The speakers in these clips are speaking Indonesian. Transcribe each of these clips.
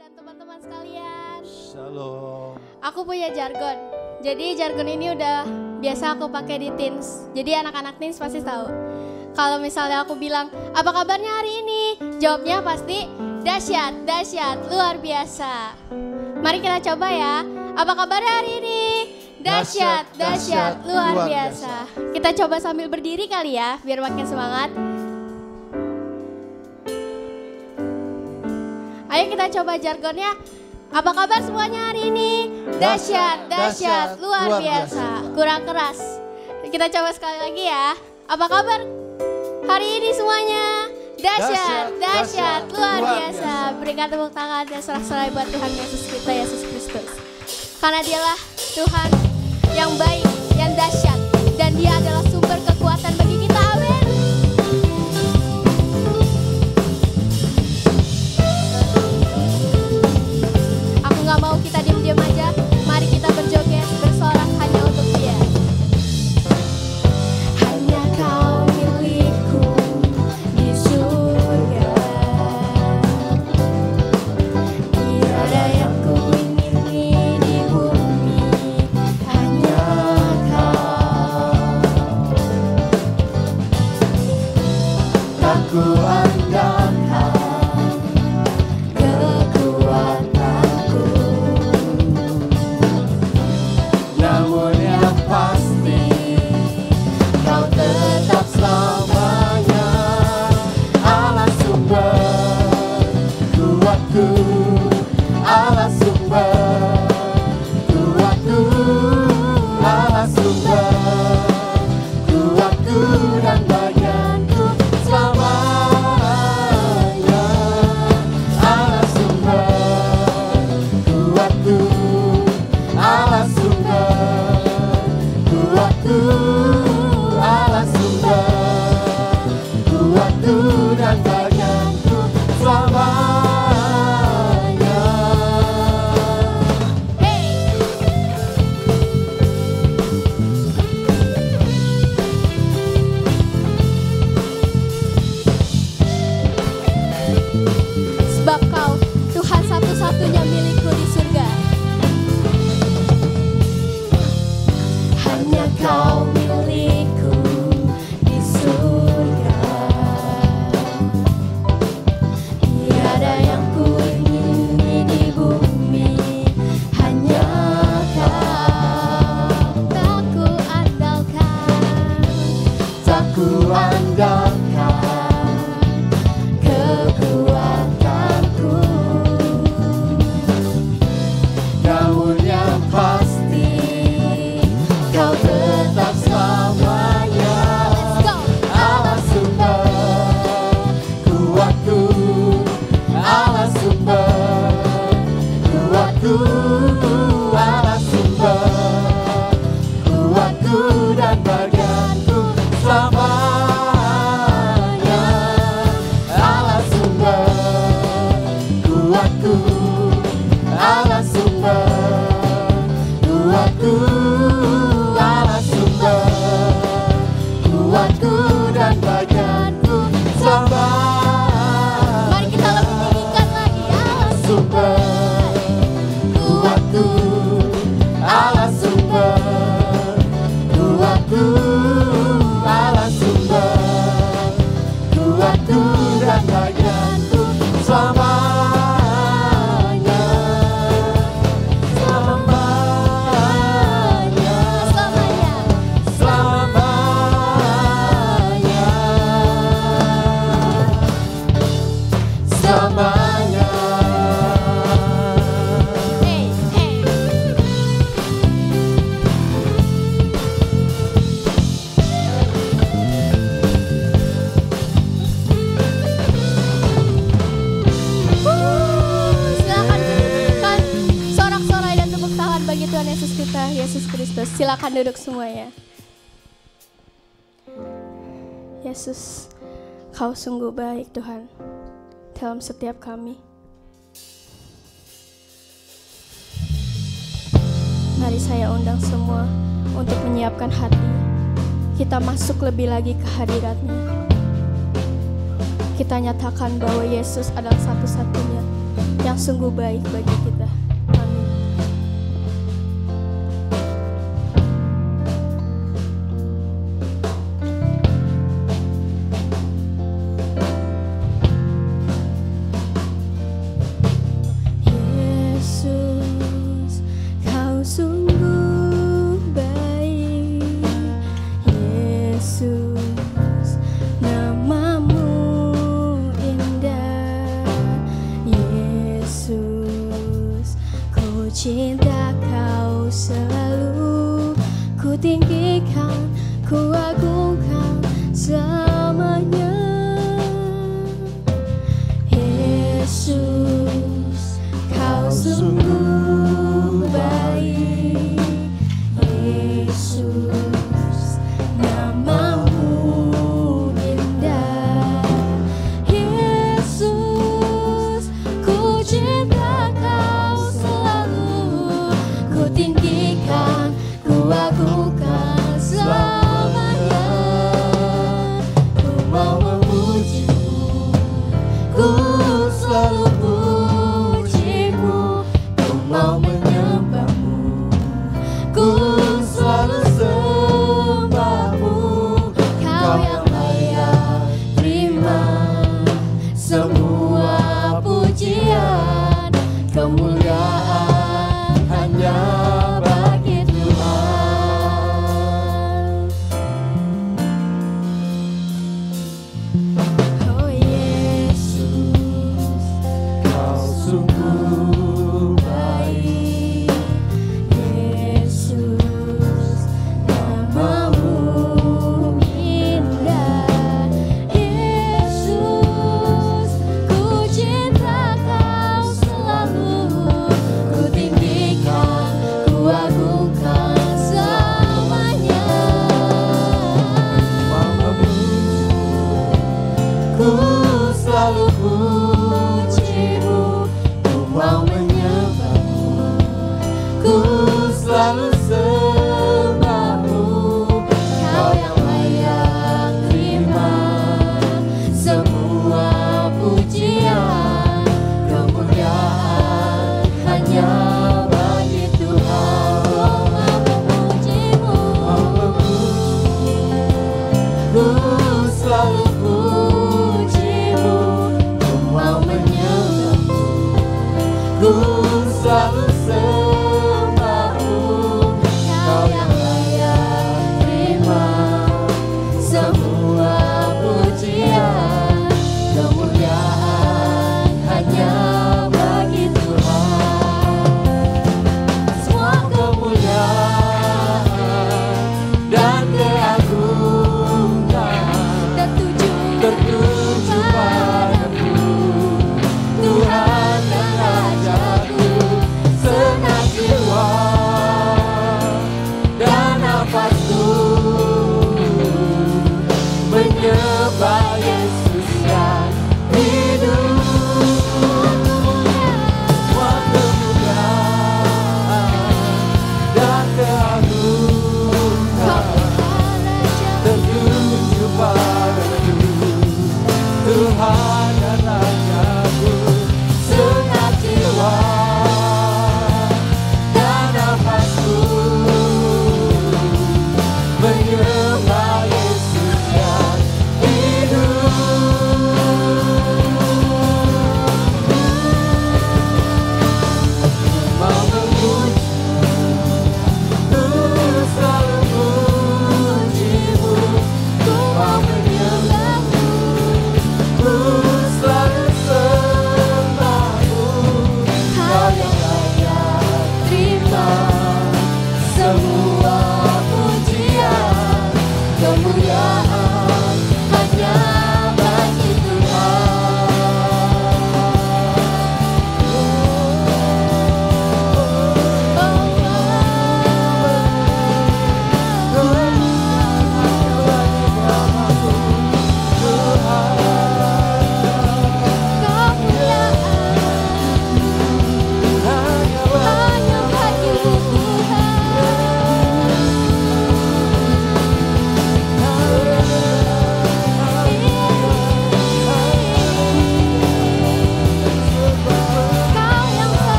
dan teman-teman sekalian. Shalom. Aku punya jargon. Jadi jargon ini udah biasa aku pakai di teens. Jadi anak-anak teens pasti tahu. Kalau misalnya aku bilang, apa kabarnya hari ini? Jawabnya pasti dahsyat, dahsyat, luar biasa. Mari kita coba ya. Apa kabarnya hari ini? Dahsyat, dahsyat, luar biasa. Kita coba sambil berdiri kali ya, biar makin semangat. Ayo kita coba jargonnya. Apa kabar semuanya hari ini? Dahsyat, dahsyat, luar biasa. Kurang keras. Kita coba sekali lagi ya. Apa kabar hari ini semuanya? Dahsyat, dahsyat, luar biasa. Berikan tepuk tangan dan sorak-sorai buat Tuhan Yesus kita, Yesus Kristus. Karena dialah Tuhan yang baik, yang dahsyat, dan dia adalah sumber kekuatan bagi kita. Amin. Aku gak mau kita diam-diam aja. Mari kita berjoget, bersorak hanya untuk dia. Hanya kau milikku di surga. Tiada yang ku ingini di bumi. Hanya kau. Tak ku andalkan kekuatanku, namun yang pasti kau tetap selamanya Allah sumber kuatku, Allah sumber kuatku, Allah sumber kuatku dan bagianku selamanya. Allah sumber kuatku, Allah sumber kuatku, Allah sumber kuatku dan bagianku selamanya. Sebab kau Tuhan satu-satunya milikku di surga. Hanya kau milikku di surga. Tiada yang ku ingini di bumi. Hanya kau. Tak ku andalkan. Tak ku andalkan Kekuatanku. namun yang pasti kau tetap selamanya Let's go. Allah sumber kuatku, Allah sumber kuatku, Allah sumber kuatku dan bagianku selamanya. Allah sumber kuatku, Allah sumber kuatku, Allah sumber kuatku dan bagianku selamanya. Mari kita lebih tinggikan lagi. Allah Sumber kuatku, Allah sumber kuatku, Allah sumber kuatku dan bagianku selamanya. Selamanya, selamanya. selamanya, selamanya. Hey, hey. Silakan berikan sorak-sorai dan tepuk tangan bagi Tuhan Yesus kita, Yesus Kristus. Silakan duduk semuanya. Yesus, Kau sungguh baik Tuhan dalam setiap kami. Mari saya undang semua untuk menyiapkan hati. Kita masuk lebih lagi ke hadirat-Nya. Kita nyatakan bahwa Yesus adalah satu-satunya yang sungguh baik bagi kita. Amin. Yesus, kau sungguh baik. Yesus, namamu indah. Yesus, ku cinta kau selalu. Ku tinggikan, ku agungkan selamanya. Yesus, kau sungguh baik. Yesus, namamu indah. Yesus, ku cinta kau selalu. Ku tinggikan, ku agungkan selamanya. Ku mau memujimu, ku selalu pujimu. Ku mau menyembahmu, ku selalu sembahmu. Kau yang layak terima semua pujian, kemuliaan hanya bagi Tuhan. Oh Yesus, Kau sungguh baik. Yesus, namamu indah. Yesus, ku cinta kau selalu.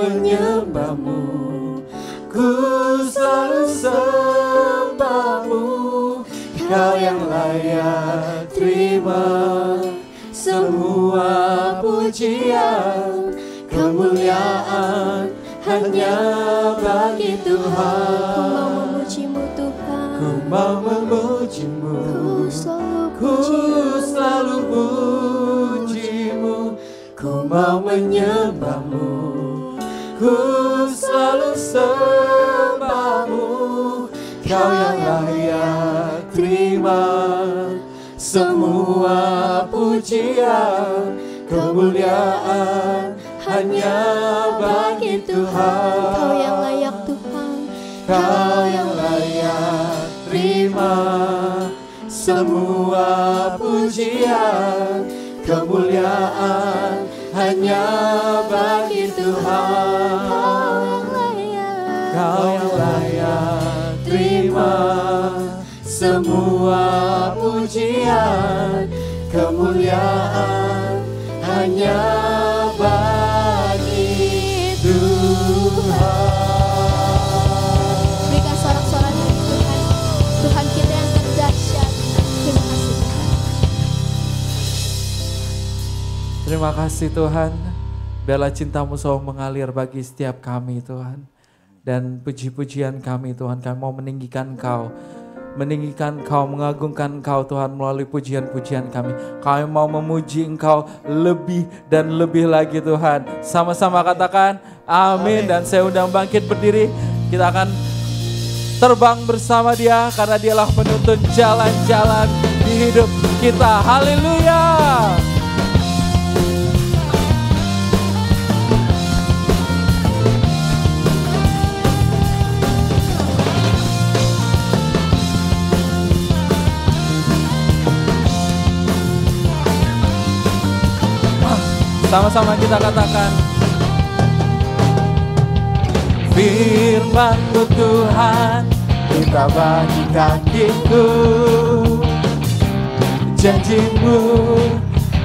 menyembahmu, ku selalu sembahmu. Kau yang layak terima semua pujian, kemuliaan hanya bagi Tuhan. Ku mau memujimu Tuhan, Ku mau memujimu, ku selalu pujimu. Ku mau menyembahmu, ku selalu sembahmu. Kau yang layak terima semua pujian, kemuliaan hanya bagi Tuhan. Kau yang layak Tuhan, Kau yang layak terima semua pujian, kemuliaan hanya bagi Tuhan. Kau yang layak terima semua pujian, kemuliaan hanya bagi Tuhan. berikan sorak-sorai bagi Tuhan. Tuhan kita yang terdahsyat. Terima kasih. Terima kasih Tuhan. Biarlah cinta-Mu selalu mengalir bagi setiap kami Tuhan. Dan puji-pujian kami Tuhan, kami mau meninggikan Engkau. Meninggikan Engkau, mengagungkan Engkau Tuhan melalui pujian-pujian kami. Kami mau memuji Engkau lebih dan lebih lagi Tuhan. Sama-sama katakan amin. Dan saya undang bangkit berdiri. Kita akan terbang bersama Dia karena Dialah penuntun jalan-jalan di hidup kita. Haleluya. Sama-sama kita katakan, firman-Mu Tuhan, kita bagi kakiku. Janji-Mu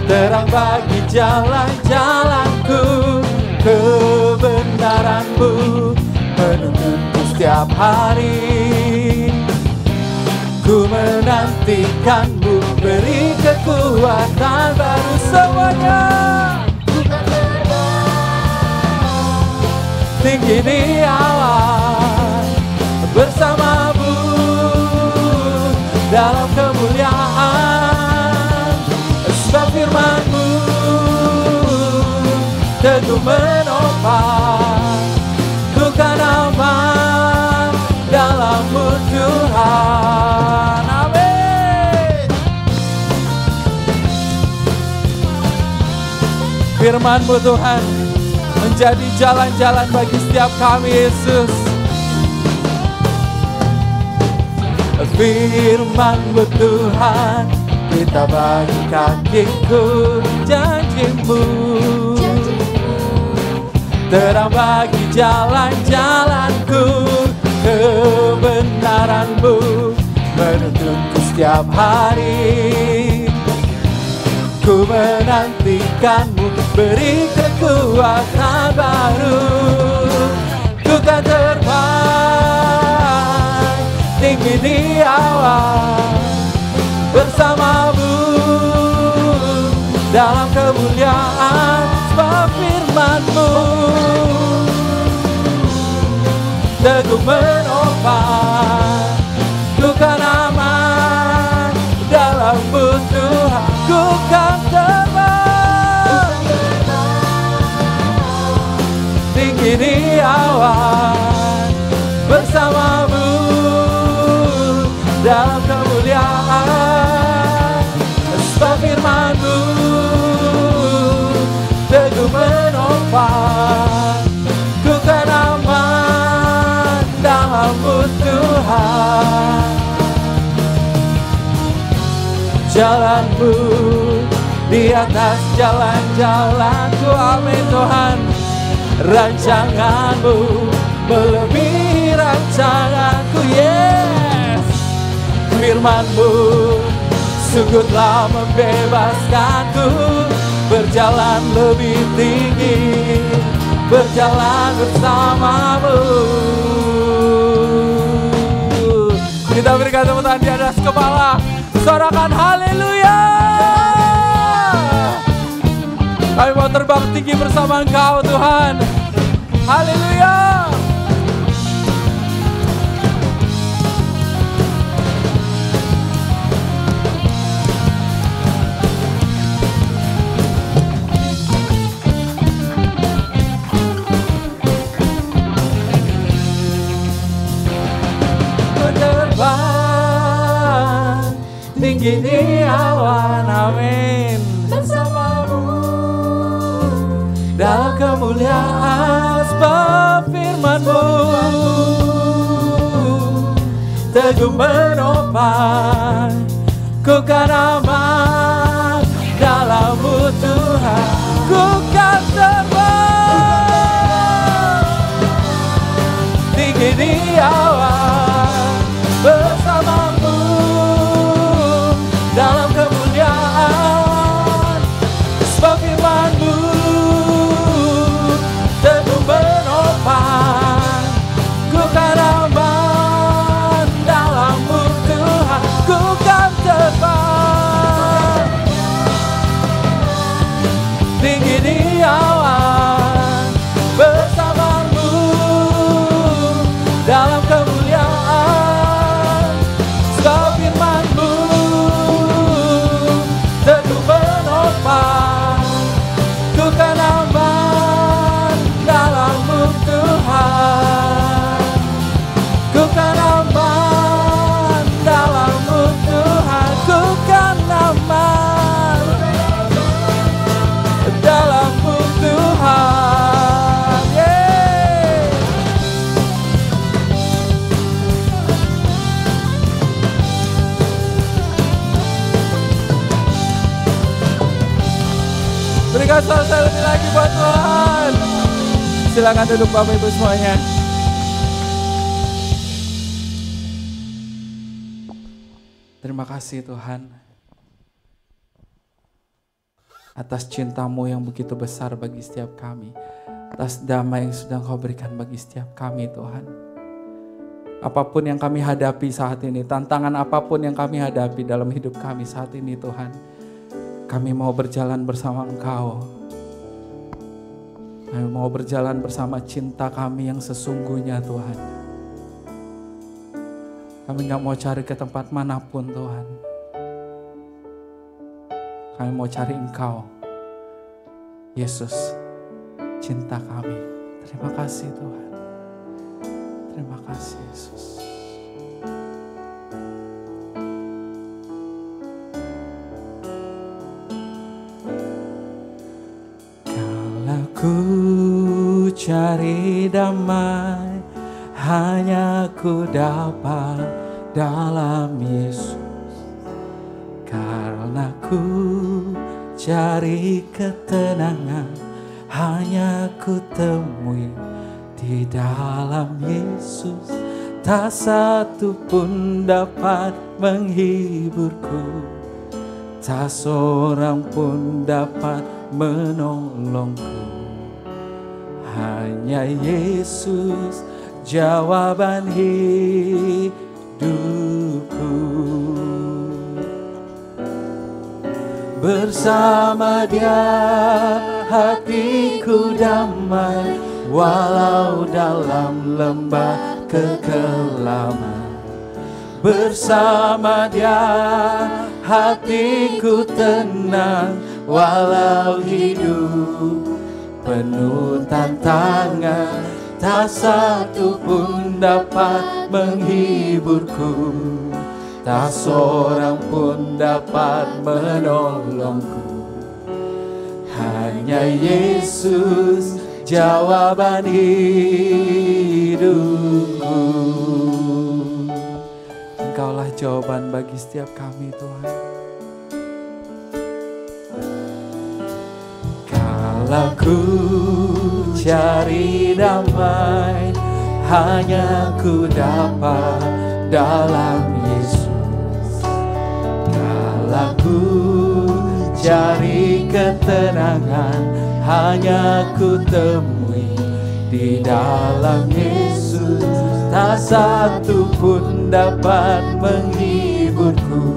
terang bagi jalan-jalanku. Kebenaran-Mu menuntunku setiap hari. Ku menantikan-Mu, beri kekuatan baru semuanya. Tinggi di awan bersama-Mu dalam kemuliaan. Sebab firman-Mu teguh menopang, ku kan aman dalam-Mu Tuhan. Amin. Firman-Mu Tuhan menjadi jalan-jalan bagi setiap kami Yesus. Firman-Mu Tuhan, kita bagi kakiku. Janji-Mu terang bagi jalan-jalanku. Kebenaran-Mu menuntunku setiap hari. Ku menantikan-Mu, beri kekuatan baru. Ku kan terbang tinggi di awan bersama-Mu dalam kemuliaan. Sebab firman-Mu teguh menopang, ku kan aman dalam-Mu Tuhan. Ku kan terbang tinggi di awan bersama-Mu dalam kemuliaan. Sebab firman-Mu teguh menopang, ku kan aman dalam-Mu Tuhan. Jalan-Mu di atas jalan-jalanku. Amin Tuhan. Rancangan-Mu melebihi rancanganku. Yes. Firman-Mu sungguh telah membebaskanku, berjalan lebih tinggi, berjalan bersamamu. Kita berikan tepuk tangan di atas kepala, sorakan haleluya. Kami mau terbang tinggi bersama Engkau Tuhan. Haleluya. Terbang tinggi di awan, amin, bersamamu dalam kemuliaan sebab firman-Mu teguh menopang, ku kan aman dalam-Mu Tuhan, ku kan terbang tinggi di awan bersamamu dalam kemuliaan sebab firman-Mu teguh menopang, ku kan aman dalam-Mu Tuhan, ku kan terbang tinggi di awan bersamamu dalam kemuliaan sebab firman-Mu teguh menopang, ku kan aman dalam-Mu Tuhan, ku kan aman dalam-Mu Tuhan, ku kan aman dalam-Mu Tuhan. Yeah. Berikan salsa lebih lagi buat Tuhan. Silakan duduk Bapak Ibu semuanya. Terima kasih Tuhan atas cinta-Mu yang begitu besar bagi setiap kami, atas damai yang sudah Kau berikan bagi setiap kami Tuhan. Apapun yang kami hadapi saat ini, tantangan apapun yang kami hadapi dalam hidup kami saat ini Tuhan, kami mau berjalan bersama Engkau. Kami mau berjalan bersama cinta kami yang sesungguhnya Tuhan. Kami gak mau cari ke tempat manapun Tuhan. Kami mau cari Engkau, Yesus, cinta kami. Terima kasih Tuhan. Terima kasih Yesus. Kalau ku cari damai, hanya ku dapat dalam Yesus. Karena ku cari ketenangan, hanya ku temui di dalam Yesus. Tak satu pun dapat menghiburku, tak seorang pun dapat menolongku. Hanya Yesus jawaban hidupku. Bersama Dia hatiku damai, walau dalam lembah kekelaman. Bersama Dia hatiku tenang, walau hidup penuh tantangan. Tak satu pun dapat menghiburku, tak seorang pun dapat menolongku. Hanya Yesus jawaban hidupku. Engkaulah jawaban bagi setiap kami Tuhan. Kalau ku cari damai, hanya ku dapat dalam Yesus. Kalau ku cari ketenangan, hanya ku temui Di dalam Yesus tak satu pun dapat menghiburku,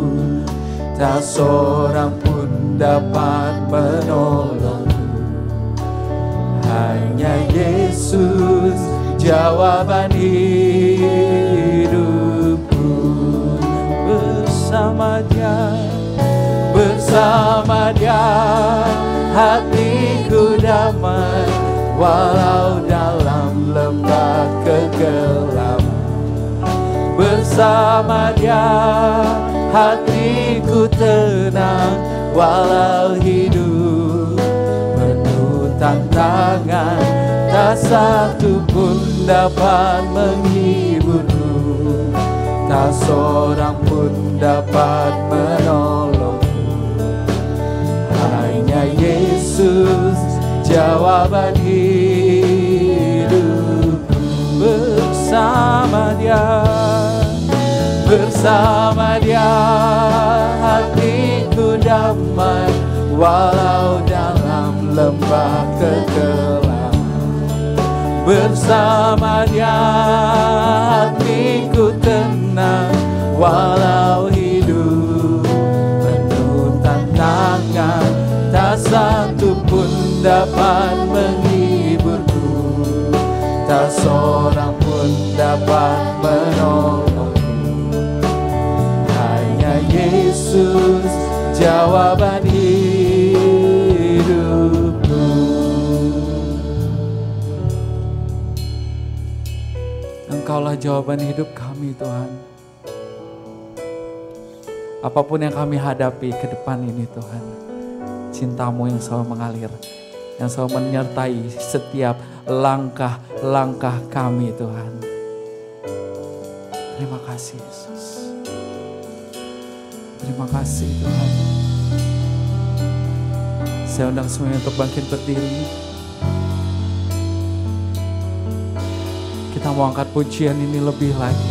tak seorang pun dapat menolongku. Hanya Yesus jawaban hidupku. Bersama Dia hatiku damai, walau dalam lembah kegelapan. Bersama Dia hatiku tenang, walau hidup penuh tantangan. Tak satu pun dapat menghiburku, tak seorang pun dapat menolongku. Hanya Yesus jawaban hidupku. Bersama Dia hatiku damai, walau dalam lembah kegelapan. Bersama Dia hatiku tenang, walau hidup penuh tantangan. Tak satu pun dapat menghiburku, tak seorang pun dapat menolongku. Hanya Yesus jawaban hidupku. Engkaulah jawaban hidup kami, Tuhan. Apapun yang kami hadapi ke depan ini, Tuhan, cinta-Mu yang selalu mengalir, yang selalu menyertai setiap langkah-langkah kami, Tuhan. Terima kasih, Yesus. Terima kasih, Tuhan. Saya undang semuanya untuk bangkit berdiri. Kita mau angkat pujian ini lebih lagi,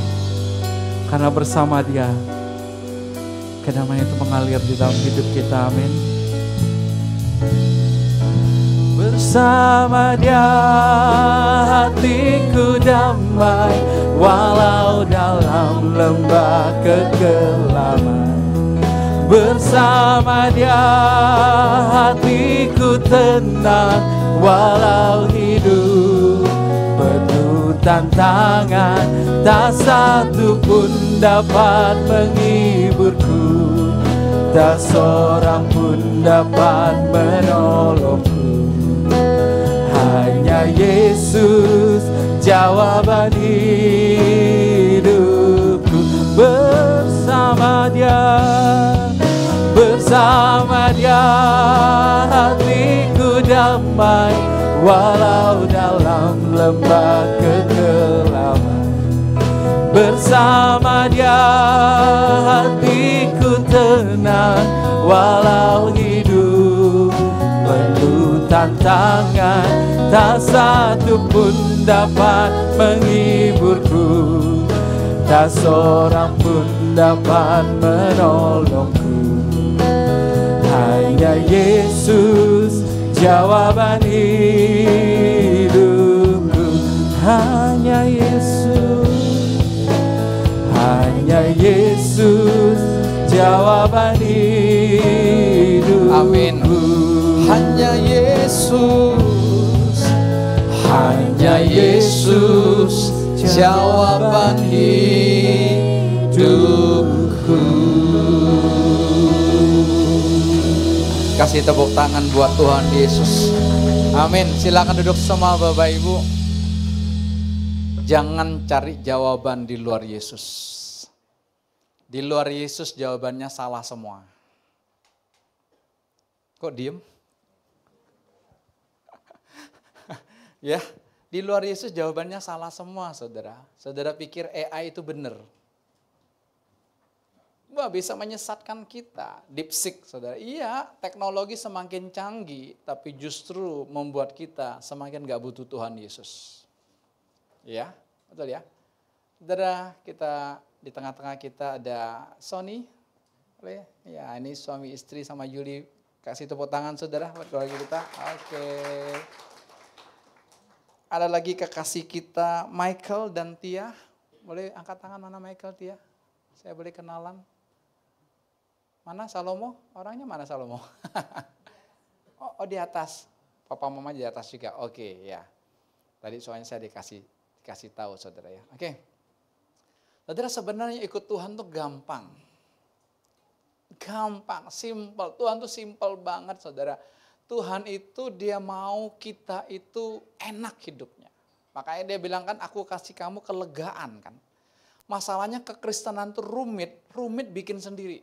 karena bersama Dia kedamaian itu mengalir di dalam hidup kita. Amin. Bersama Dia hatiku damai, walau dalam lembah kegelapan. Bersama Dia hatiku tenang, walau hidup penuh tantangan. Tak satu pun dapat menghiburku, tak seorang pun dapat menolongku. Hanya Yesus jawaban hidupku. Bersama Dia hatiku damai, walau dalam lembah kegelapan. Bersama Dia hatiku tenang, walau hidup penuh tantangan. Tak satu pun dapat menghiburku, tak seorang pun dapat menolongku. Hanya Yesus jawaban hidupku. Hanya Yesus jawaban hidupku. Amin. Hanya Yesus jawaban hidupku. Kasih tepuk tangan buat Tuhan Yesus. Amin. Silakan duduk semua Bapak Ibu. Jangan cari jawaban di luar Yesus. Di luar Yesus jawabannya salah semua. Kok diem? Ya, di luar Yesus jawabannya salah semua, saudara. Saudara pikir AI itu benar. Wah, bisa menyesatkan kita. DeepSeek, saudara. Iya, teknologi semakin canggih, tapi justru membuat kita semakin gak butuh Tuhan Yesus. Ya, betul ya. Saudara, kita di tengah-tengah kita ada Sony. Ya, ini suami istri sama Yuli. Kasih tepuk tangan saudara buat keluarga kita. Oke. Ada lagi kekasih kita Michael dan Tia. Boleh angkat tangan, mana Michael, Tia? Saya boleh kenalan. Mana Salomo? Orangnya mana Salomo? oh di atas. Papa mama di atas juga. Oke, ya. Tadi soalnya saya dikasih tahu saudara ya. Oke. Saudara, sebenarnya ikut Tuhan tuh gampang. Gampang, simple. Tuhan tuh simple banget saudara. Tuhan itu dia mau kita itu enak hidupnya. Makanya dia bilang kan, aku kasih kamu kelegaan kan. Masalahnya kekristenan tuh rumit bikin sendiri.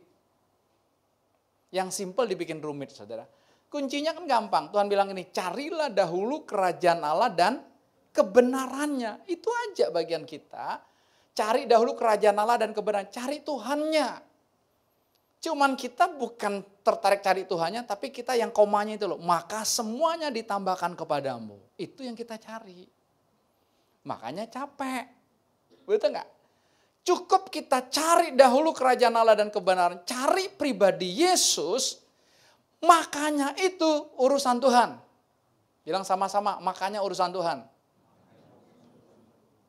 Yang simple dibikin rumit saudara. Kuncinya kan gampang, Tuhan bilang ini, carilah dahulu kerajaan Allah dan kebenarannya. Itu aja bagian kita. Cari dahulu kerajaan Allah dan kebenaran, cari Tuhannya. Cuman kita bukan tertarik cari Tuhannya, tapi kita yang komanya itu loh. Maka semuanya ditambahkan kepadamu. Itu yang kita cari. Makanya capek. Betul nggak? Cukup kita cari dahulu kerajaan Allah dan kebenaran. Cari pribadi Yesus. Makanya itu urusan Tuhan. Bilang sama-sama, makanya urusan Tuhan.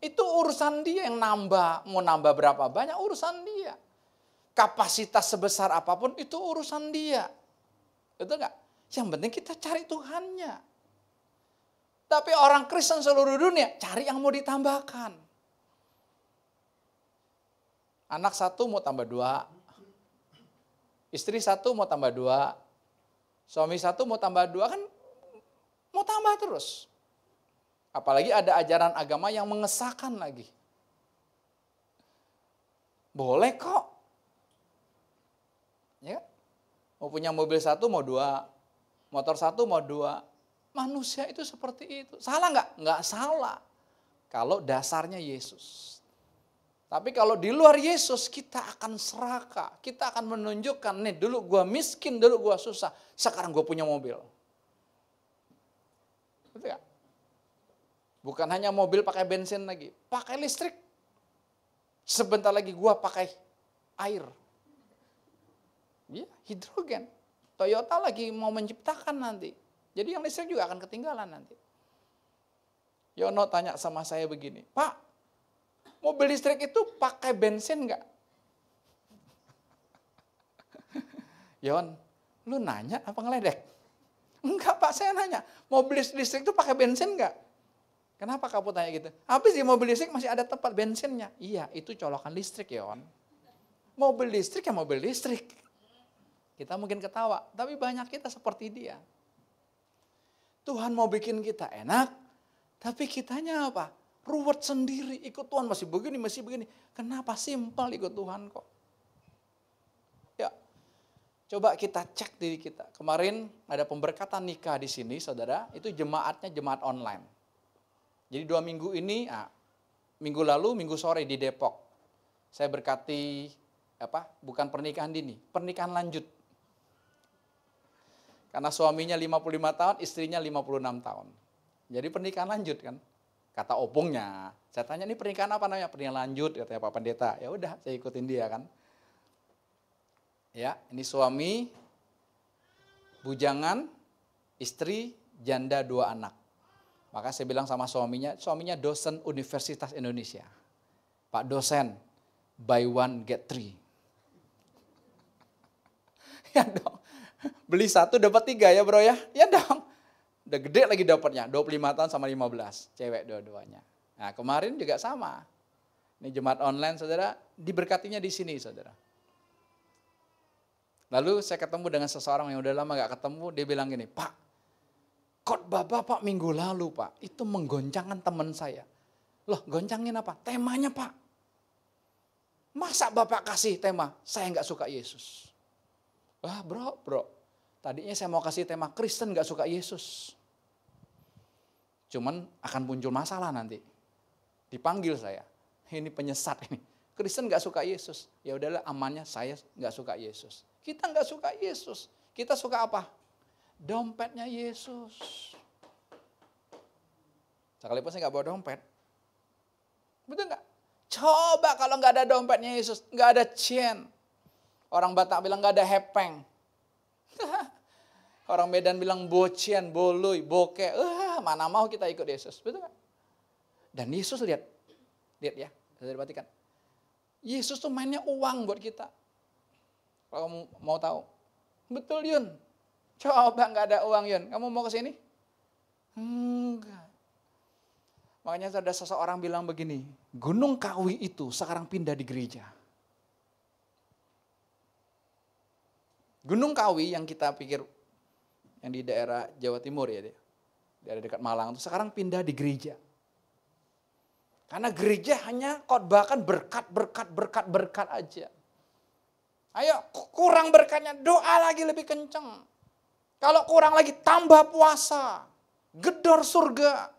Itu urusan dia yang nambah. Mau nambah berapa banyak urusan dia. Kapasitas sebesar apapun itu urusan dia. Betul nggak? Yang penting kita cari Tuhannya. Tapi orang Kristen seluruh dunia cari yang mau ditambahkan. Anak satu mau tambah 2. Istri satu mau tambah 2. Suami satu mau tambah 2, kan mau tambah terus. Apalagi ada ajaran agama yang mengesahkan lagi. Boleh kok. Ya, mau punya mobil satu mau 2, motor satu mau 2. Manusia itu seperti itu. Salah nggak? Nggak salah. Kalau dasarnya Yesus. Tapi kalau di luar Yesus kita akan serakah. Kita akan menunjukkan, nih dulu gua miskin, dulu gua susah. Sekarang gua punya mobil. Betul ya? Bukan hanya mobil pakai bensin lagi, pakai listrik. Sebentar lagi gua pakai air. Ya, hidrogen. Toyota lagi mau menciptakan nanti. Jadi yang listrik juga akan ketinggalan nanti. Yono tanya sama saya begini, Pak, mobil listrik itu pakai bensin nggak? Yon, lu nanya apa ngeledek? Enggak Pak, saya nanya, mobil listrik itu pakai bensin nggak? Kenapa kamu tanya gitu? Habis di mobil listrik masih ada tempat bensinnya. Iya, itu colokan listrik Yon. Mobil listrik ya mobil listrik. Kita mungkin ketawa, tapi banyak kita seperti dia. Tuhan mau bikin kita enak, tapi kitanya apa? Ruwet sendiri, ikut Tuhan masih begini. Kenapa simpel ikut Tuhan kok? Ya, coba kita cek diri kita. Kemarin ada pemberkatan nikah di sini, saudara. Itu jemaatnya jemaat online. Jadi 2 minggu ini, minggu lalu, minggu sore di Depok. Saya berkati, bukan pernikahan dini, pernikahan lanjut. Karena suaminya 55 tahun, istrinya 56 tahun. Jadi pernikahan lanjut kan. Kata opungnya. Saya tanya, ini pernikahan apa namanya? Pernikahan lanjut, katanya Pak Pendeta. Ya udah, saya ikutin dia kan. Ya, ini suami, bujangan, istri, janda 2 anak. Maka saya bilang sama suaminya dosen Universitas Indonesia. Pak dosen, buy 1 get 3. Ya dong. Beli 1 dapat 3 ya bro ya. Ya dong. Udah gede lagi dapatnya, 25 tahun sama 15. Cewek dua-duanya. Nah kemarin juga sama. Ini jemaat online saudara, diberkatinya di sini saudara. Lalu saya ketemu dengan seseorang yang udah lama gak ketemu, dia bilang gini, Pak, khotbah Bapak minggu lalu Pak, itu menggoncangkan teman saya. Loh goncangin apa? Temanya Pak. Masa Bapak kasih tema, saya gak suka Yesus. Wah bro, tadinya saya mau kasih tema Kristen gak suka Yesus. Cuman akan muncul masalah nanti. Dipanggil saya, ini penyesat ini. Kristen gak suka Yesus. Ya udahlah amannya saya gak suka Yesus. Kita gak suka Yesus. Kita suka apa? Dompetnya Yesus. Sekalipun saya gak bawa dompet. Betul gak? Coba kalau gak ada dompetnya Yesus, gak ada chain. Orang Batak bilang gak ada hepeng. Orang Medan bilang bocian, boluy, bokeh. Mana mau kita ikut Yesus. Betul gak? Dan Yesus lihat ya, saudara perhatikan. Yesus tuh mainnya uang buat kita. Kalau kamu mau tahu. Betul Yun. Coba nggak ada uang Yun. Kamu mau ke sini? Enggak. Makanya ada seseorang bilang begini. Gunung Kawi itu sekarang pindah di gereja. Gunung Kawi yang kita pikir yang di daerah Jawa Timur ya. Daerah dekat Malang itu sekarang pindah di gereja. Karena gereja hanya khotbahkan berkat aja. Ayo kurang berkatnya, doa lagi lebih kenceng. Kalau kurang lagi tambah puasa, gedor surga.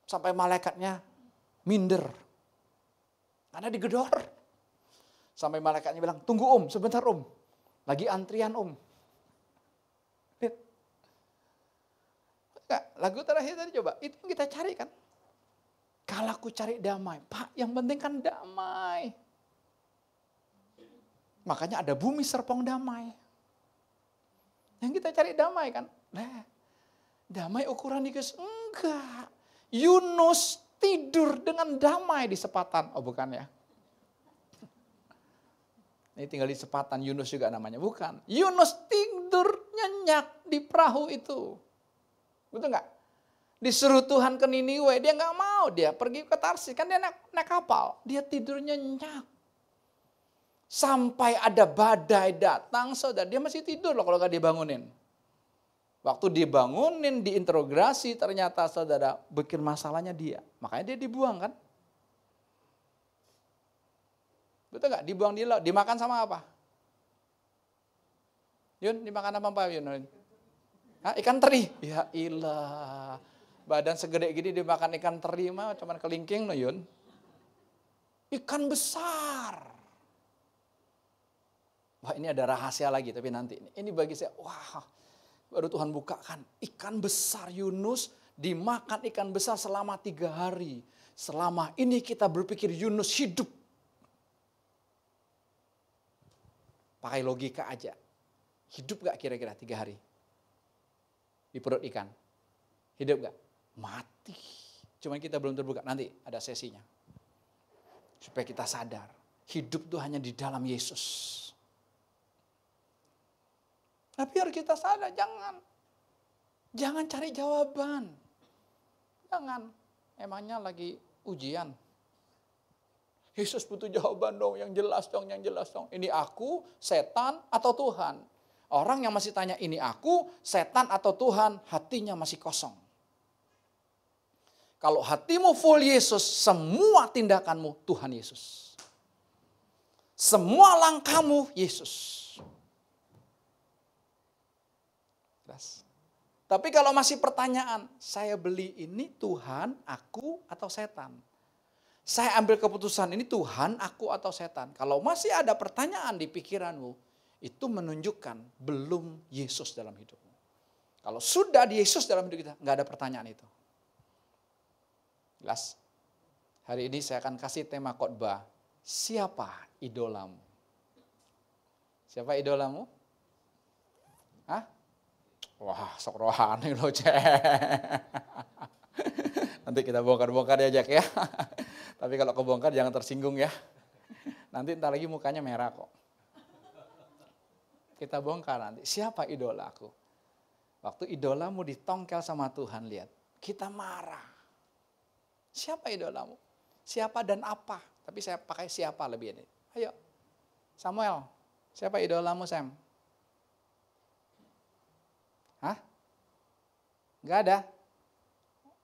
Sampai malaikatnya minder. Karena digedor. Sampai malaikatnya bilang, tunggu sebentar Lagi antrian Lihat. Lagu terakhir tadi coba, itu yang kita cari kan. Kalau aku cari damai, Pak yang penting kan damai. Makanya ada bumi serpong damai. Yang kita cari damai kan. Damai ukuran Yesus? Enggak. Yunus tidur dengan damai di sepatan. Oh bukan ya. Ini tinggal di sepatan, Yunus juga namanya. Bukan. Yunus tidur nyenyak di perahu itu. Betul enggak? Disuruh Tuhan ke Niniwe, dia nggak mau, dia pergi ke Tarsis, kan dia naik kapal, dia tidur nyenyak. Sampai ada badai datang, saudara, dia masih tidur loh kalau nggak dibangunin. Waktu dibangunin, diinterogasi, ternyata saudara, bikin masalahnya dia. Makanya dia dibuang kan. Betul nggak? Dibuang di laut, dimakan sama apa? Yun, dimakan apa Yun? Hah, ikan teri? Ya ilah. Badan segede gini dimakan ikan teri mah cuman kelingking no Yun. Ikan besar. Wah ini ada rahasia lagi tapi nanti. Ini bagi saya, wah baru Tuhan bukakan. Ikan besar Yunus dimakan ikan besar selama 3 hari. Selama ini kita berpikir Yunus hidup. Pakai logika aja. Hidup gak kira-kira 3 hari? Di perut ikan. Hidup gak? Mati. Cuma kita belum terbuka. Nanti ada sesinya. Supaya kita sadar. Hidup itu hanya di dalam Yesus. Tapi harus kita sadar. Jangan cari jawaban. Jangan. Emangnya lagi ujian. Yesus butuh jawaban dong. Yang jelas dong. Ini aku, setan, atau Tuhan? Orang yang masih tanya ini aku, setan, atau Tuhan? Hatinya masih kosong. Kalau hatimu full Yesus, semua tindakanmu Tuhan Yesus. Semua langkahmu Yesus. Tapi kalau masih pertanyaan, saya beli ini Tuhan, aku, atau setan? Saya ambil keputusan ini Tuhan, aku, atau setan? Kalau masih ada pertanyaan di pikiranmu, itu menunjukkan belum Yesus dalam hidupmu. Kalau sudah di Yesus dalam hidup kita, nggak ada pertanyaan itu. Jelas? Hari ini saya akan kasih tema khotbah. Siapa idolamu? Siapa idolamu? Hah? Wah, sok rohani loh, Cek. Nanti kita bongkar-bongkar ya, Jack ya. Tapi kalau kebongkar jangan tersinggung ya. Nanti entar lagi mukanya merah kok. Kita bongkar nanti. Siapa idolaku? Waktu idolamu ditongkel sama Tuhan, lihat. Kita marah. Siapa idolamu? Siapa dan apa? Tapi saya pakai siapa lebih ini. Ayo, Samuel. Siapa idolamu, Sam? Hah? Gak ada?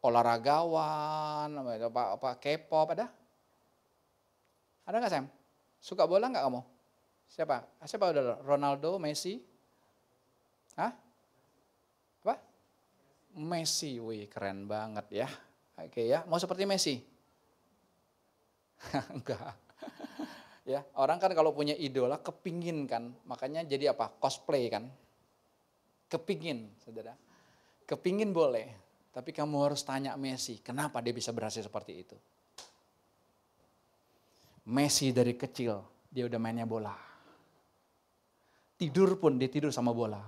Olahragawan, apa K-pop ada? Ada gak, Sam? Suka bola gak kamu? Siapa? Siapa idola? Ronaldo, Messi? Hah? Apa? Messi, wih keren banget ya. Oke ya, mau seperti Messi? Enggak. Ya, orang kan kalau punya idola kepingin kan, makanya jadi apa? Cosplay kan. Kepingin, saudara. Kepingin boleh, tapi kamu harus tanya Messi, kenapa dia bisa berhasil seperti itu? Messi dari kecil, dia udah mainnya bola. Tidur pun dia tidur sama bola.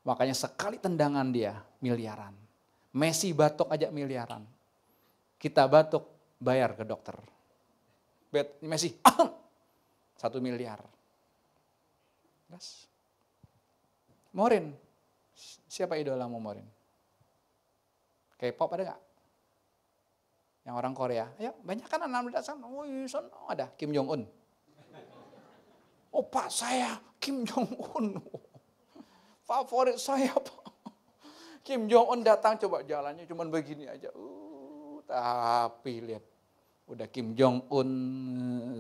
Makanya sekali tendangan dia miliaran. Messi batuk aja miliaran. Kita batuk, bayar ke dokter. Messi, 1 miliar. Yes. Morin, siapa idolamu Morin? K-pop ada nggak? Yang orang Korea, ya banyak kan anak muda sana. Ada Kim Jong Un. Opa saya Kim Jong Un. Favorit saya Pak. Kim Jong Un datang coba jalannya cuman begini aja. Tapi lihat udah Kim Jong Un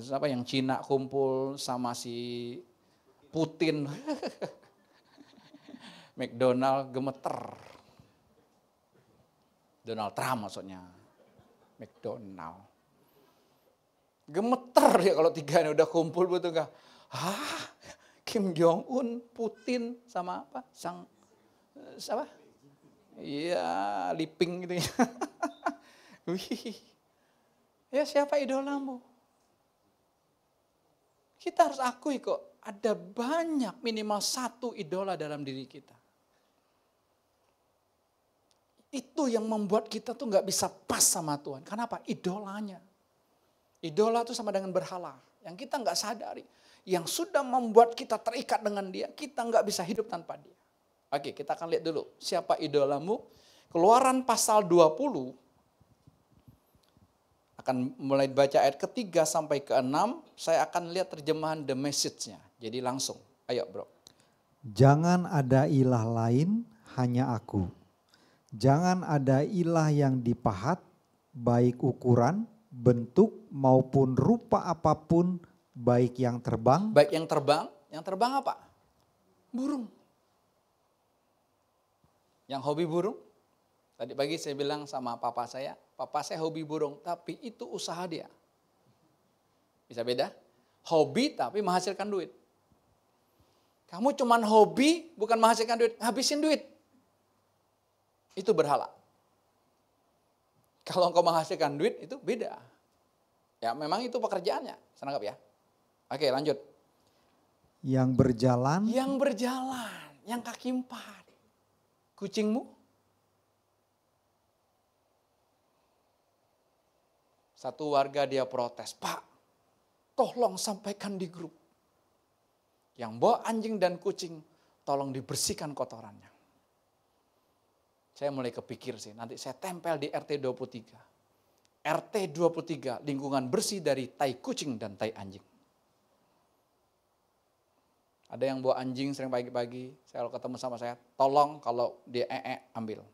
siapa yang Cina kumpul sama si Putin. McDonald gemeter. Donald Trump maksudnya. McDonald. Gemeter ya kalau tiga ini udah kumpul betul nggak? Kim Jong Un, Putin sama apa? Siapa? Iya, Liping gitu ya. Wih. Ya siapa idolamu? Kita harus akui kok ada banyak minimal satu idola dalam diri kita. Itu yang membuat kita tuh nggak bisa pas sama Tuhan. Kenapa? Idolanya. Idola itu sama dengan berhala. Yang kita nggak sadari. Yang sudah membuat kita terikat dengan dia. Kita nggak bisa hidup tanpa dia. Oke, kita akan lihat dulu. Siapa idolamu? Keluaran pasal 20. Akan mulai baca ayat ketiga sampai ke-6. Saya akan lihat terjemahan The Message-nya. Jadi langsung. Ayo bro. Jangan ada ilah lain, hanya aku. Jangan ada ilah yang dipahat, baik ukuran, bentuk maupun rupa apapun, baik yang terbang. Baik yang terbang apa? Burung. Yang hobi burung. Tadi pagi saya bilang sama papa saya hobi burung, tapi itu usaha dia. Bisa beda? Hobi tapi menghasilkan duit. Kamu cuman hobi bukan menghasilkan duit, habisin duit. Itu berhala. Kalau engkau menghasilkan duit itu beda. Ya memang itu pekerjaannya, senangkap ya. Oke lanjut. Yang berjalan. Yang kaki 4. Kucingmu? Satu warga dia protes, Pak, tolong sampaikan di grup. Yang bawa anjing dan kucing, tolong dibersihkan kotorannya. Saya mulai kepikir sih, nanti saya tempel di RT 23. RT 23, lingkungan bersih dari tai kucing dan tai anjing. Ada yang bawa anjing sering pagi-pagi, saya kalau ketemu sama saya, tolong kalau dia ambil.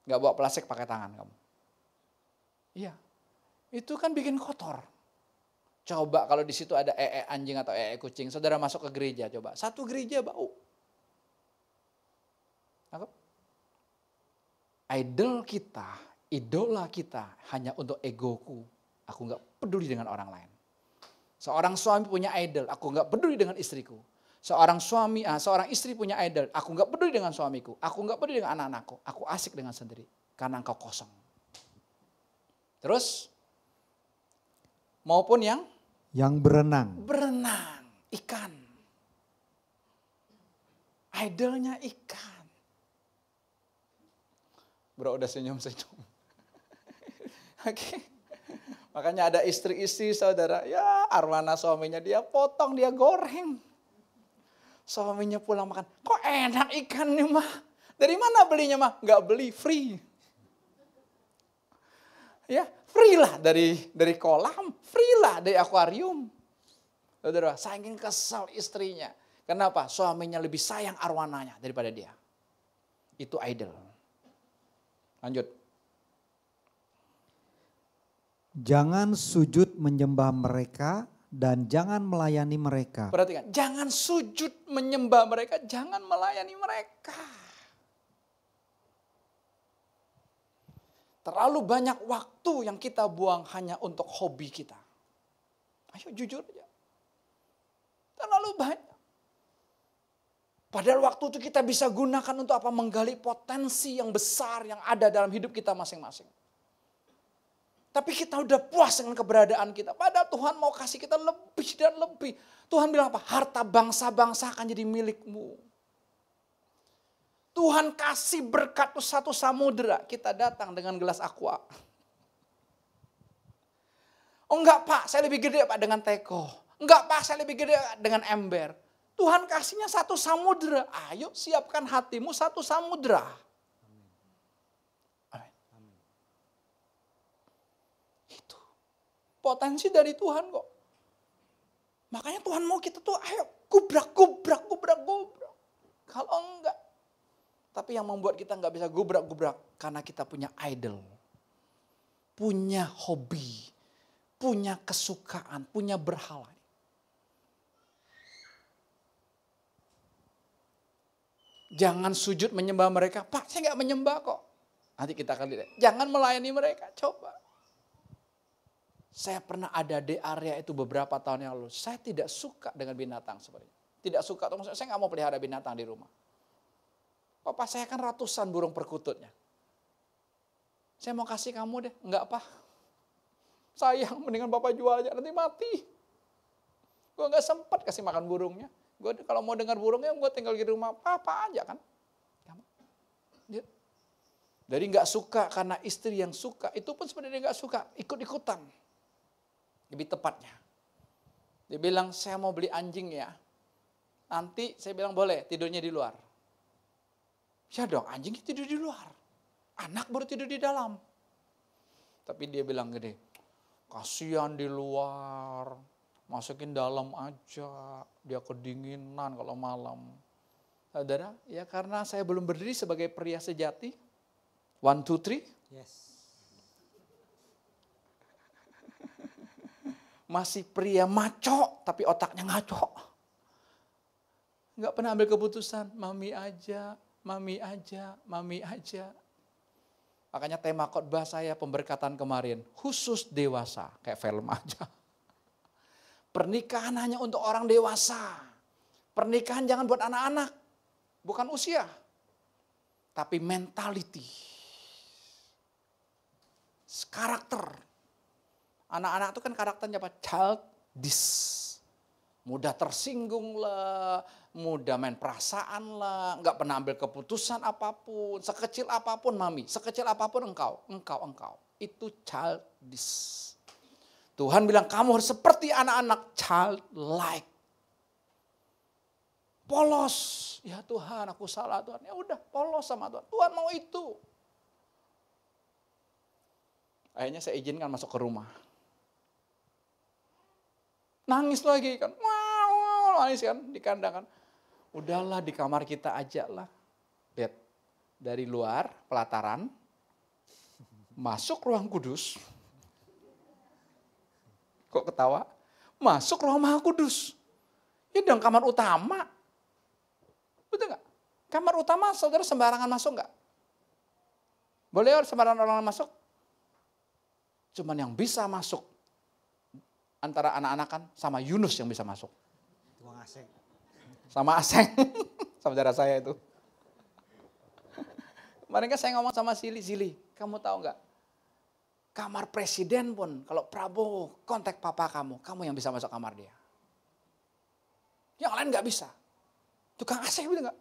Nggak bawa plastik, pakai tangan kamu. Iya, itu kan bikin kotor. Coba kalau di situ ada anjing atau kucing, saudara masuk ke gereja coba. Satu gereja bau. Idol kita, idola kita hanya untuk egoku. Aku nggak peduli dengan orang lain. Seorang suami punya idol, aku nggak peduli dengan istriku. Seorang istri punya idol, aku nggak peduli dengan suamiku. Aku nggak peduli dengan anak-anakku. Aku asik dengan sendiri, karena engkau kosong. Terus, maupun yang berenang, ikan. Idolnya ikan. Bro udah senyum-senyum. Oke. Makanya ada istri-istri saudara, ya arwana suaminya dia potong, dia goreng. Suaminya pulang makan, kok enak ikan nih mah. Dari mana belinya mah? Nggak beli, free. Ya, free lah dari kolam, free lah dari akuarium. Saudara, saking kesal istrinya. Kenapa? Suaminya lebih sayang arwananya daripada dia. Itu idol. Lanjut. Jangan sujud menyembah mereka dan jangan melayani mereka. Perhatikan, jangan sujud menyembah mereka, jangan melayani mereka. Terlalu banyak waktu yang kita buang hanya untuk hobi kita. Ayo jujur aja. Terlalu banyak. Padahal waktu itu kita bisa gunakan untuk apa? Menggali potensi yang besar yang ada dalam hidup kita masing-masing. Tapi kita udah puas dengan keberadaan kita. Padahal Tuhan mau kasih kita lebih dan lebih. Tuhan bilang apa? Harta bangsa-bangsa akan jadi milikmu. Tuhan kasih berkat tuh satu samudera, kita datang dengan gelas aqua. Oh enggak Pak, saya lebih gede Pak dengan teko. Enggak Pak, saya lebih gede dengan ember. Tuhan kasihnya satu samudera. Ayo siapkan hatimu satu samudera. Amin. Itu potensi dari Tuhan kok. Makanya Tuhan mau kita tuh ayo gubrak. Kalau enggak. Tapi yang membuat kita enggak bisa gubrak karena kita punya idol. Punya hobi. Punya kesukaan. Punya berhala. Jangan sujud menyembah mereka. Pak, saya enggak menyembah kok. Nanti kita akan lihat. Jangan melayani mereka. Coba. Saya pernah ada di area itu beberapa tahun yang lalu. Saya tidak suka dengan binatang sebenarnya. Tidak suka. Saya enggak mau pelihara binatang di rumah. Papa saya kan ratusan burung perkututnya. Saya mau kasih kamu deh. Enggak Pak. Sayang mendingan Bapak jual aja nanti mati. Gue enggak sempat kasih makan burungnya. Gue kalau mau dengar burungnya gue tinggal di rumah Papa aja kan. Jadi enggak suka karena istri yang suka. Itu pun sebenarnya enggak suka. Ikut-ikutan. Lebih tepatnya. Dia bilang saya mau beli anjing ya. Nanti saya bilang boleh tidurnya di luar. Ya dong, anjing tidur di luar. Anak baru tidur di dalam. Tapi dia bilang gini, kasihan di luar, masukin dalam aja, dia kedinginan kalau malam. Saudara, ya karena saya belum berdiri sebagai pria sejati. 1, 2, 3. Yes. Masih pria maco, tapi otaknya ngaco. Enggak pernah ambil keputusan, mami aja. Makanya tema khotbah saya pemberkatan kemarin, khusus dewasa, kayak film aja. Pernikahan hanya untuk orang dewasa. Pernikahan jangan buat anak-anak, bukan usia. Tapi mentality. Karakter. Anak-anak itu kan karakternya apa? Childish. Mudah tersinggung lah, mudah main perasaan lah, nggak pernah ambil keputusan apapun, sekecil apapun mami, sekecil apapun engkau. Itu childish. Tuhan bilang kamu harus seperti anak-anak, childlike. Polos, ya Tuhan aku salah Tuhan, ya udah polos sama Tuhan, Tuhan mau itu. Akhirnya saya izinkan masuk ke rumah. Nangis lagi kan, nangis kan di kandang kan. Udahlah di kamar kita aja lah. Lihat, dari luar pelataran, masuk ruang kudus. Kok ketawa? Masuk ruang maha kudus. Ini dong kamar utama. Betul nggak? Kamar utama saudara sembarangan masuk nggak? Boleh sembarangan orang masuk? Cuman yang bisa masuk antara anak-anakan sama Yunus yang bisa masuk. Tuang Aseng. Sama Aseng, saudara saya itu. Kemarin kan saya ngomong sama Zili, kamu tahu nggak? Kamar presiden pun, kalau Prabowo kontak papa kamu yang bisa masuk kamar dia. Yang lain nggak bisa. Tukang AC betul nggak?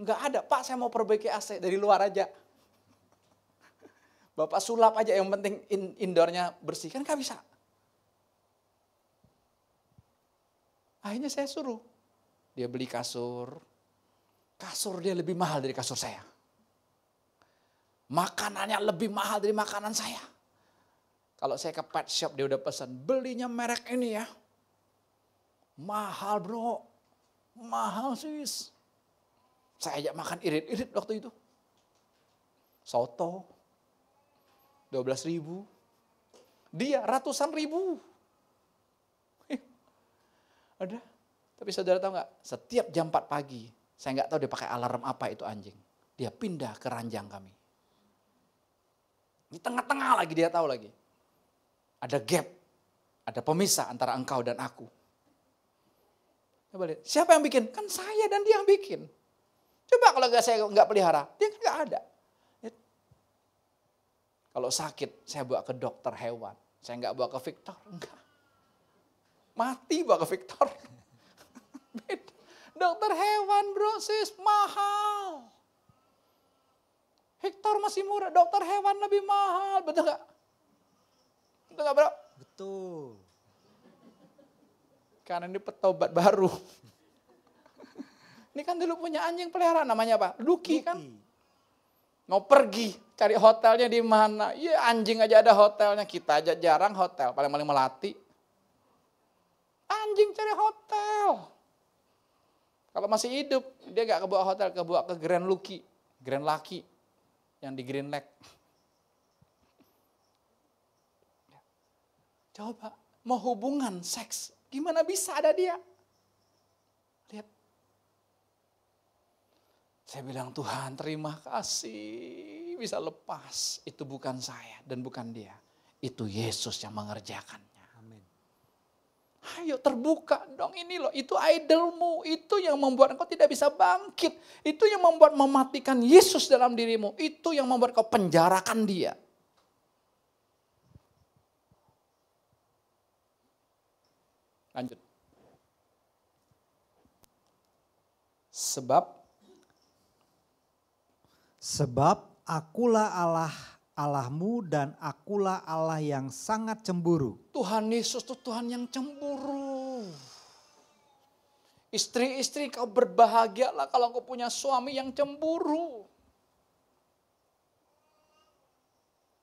Nggak ada, Pak saya mau perbaiki AC dari luar aja. Bapak sulap aja yang penting indoornya bersih, kan nggak bisa. Akhirnya saya suruh, dia beli kasur dia lebih mahal dari kasur saya. Makanannya lebih mahal dari makanan saya. Kalau saya ke pet shop dia udah pesan, belinya merek ini ya. Mahal bro, mahal sis. Saya ajak makan irit-irit waktu itu. Soto, 12.000. Dia ratusan ribu. Ada. Tapi saudara tahu nggak? Setiap jam 4 pagi, saya nggak tahu dia pakai alarm apa itu anjing. Dia pindah ke ranjang kami. Di tengah-tengah lagi dia tahu lagi. Ada gap, ada pemisah antara engkau dan aku. Coba lihat, siapa yang bikin? Kan saya dan dia yang bikin. Coba kalau saya nggak pelihara, dia kan nggak ada. Kalau sakit, saya bawa ke dokter hewan. Saya nggak bawa ke Victor, enggak. Mati bawa ke Victor. Beda. Dokter hewan bro sis, mahal. Hektar masih murah, dokter hewan lebih mahal, betul nggak? Betul nggak bro? Betul. Karena ini petobat baru. Ini kan dulu punya anjing peliharaan, namanya apa? Lucky kan? Mau pergi, cari hotelnya di mana? Iya anjing aja ada hotelnya, kita aja jarang hotel, paling-paling Melati. Anjing cari hotel. Kalau masih hidup, dia gak kebawa hotel, kebawa ke Grand Lucky, Grand Lucky, yang di Green Lake. Coba, mau hubungan seks, gimana bisa ada dia? Lihat. Saya bilang, Tuhan terima kasih, bisa lepas. Itu bukan saya dan bukan dia. Itu Yesus yang mengerjakannya. Amin. Ayo terbuka dong, ini loh, itu idolmu. Itu yang membuat engkau tidak bisa bangkit. Itu yang membuat mematikan Yesus dalam dirimu. Itu yang membuat kau penjarakan dia. Lanjut. Sebab akulah Allah Allahmu dan akulah Allah yang sangat cemburu. Tuhan Yesus itu Tuhan yang cemburu. Istri-istri kau berbahagialah kalau kau punya suami yang cemburu.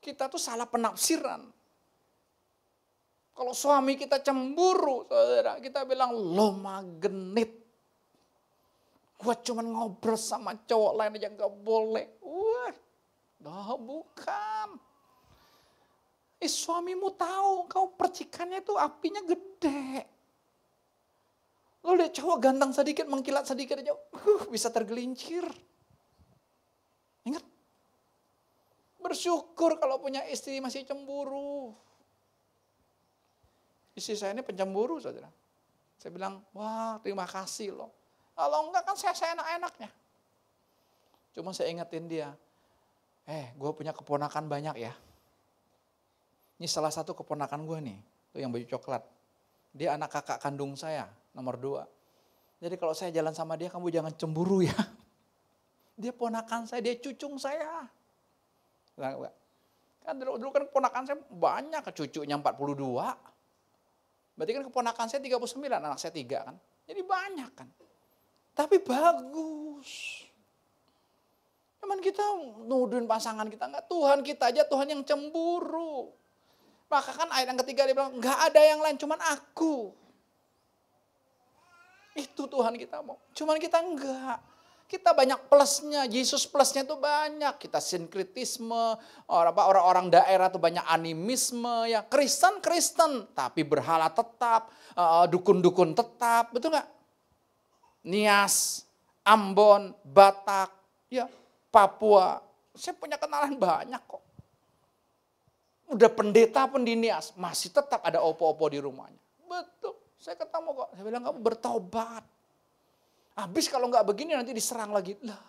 Kita tuh salah penafsiran. Kalau suami kita cemburu, saudara, kita bilang lo magnet. Gua cuma ngobrol sama cowok lain aja gak boleh. Wah, bukan. Suamimu tahu kau percikannya tuh apinya gede. Lo lihat cowok ganteng sedikit, mengkilat sedikit aja, bisa tergelincir. Ingat, bersyukur kalau punya istri masih cemburu. Istri saya ini pencemburu, saudara. Saya bilang, wah terima kasih loh. Kalau enggak kan saya enak-enaknya. Cuma saya ingetin dia, gue punya keponakan banyak ya. Ini salah satu keponakan gue nih, tuh yang baju coklat. Dia anak kakak kandung saya, nomor 2. Jadi kalau saya jalan sama dia, kamu jangan cemburu ya. Dia ponakan saya, dia cucung saya. Kan dulu kan keponakan saya banyak, cucunya 42. Berarti kan keponakan saya 39, anak saya 3 kan. Jadi banyak kan. Tapi bagus. Cuman kita nuduhin pasangan kita, enggak. Tuhan kita aja Tuhan yang cemburu. Maka kan ayat yang ketiga dia bilang, enggak ada yang lain, cuman aku. Itu Tuhan kita mau. Cuman kita enggak. Kita banyak plusnya, Yesus plusnya itu banyak. Kita sinkritisme, orang-orang daerah itu banyak animisme, ya Kristen, tapi berhala tetap, dukun-dukun tetap, betul nggak? Nias, Ambon, Batak, ya Papua. Saya punya kenalan banyak kok. Udah pendeta pun di Nias, masih tetap ada opo-opo di rumahnya. Betul, saya ketemu kok. Saya bilang kamu bertobat. Habis kalau nggak begini nanti diserang lagi. Lah.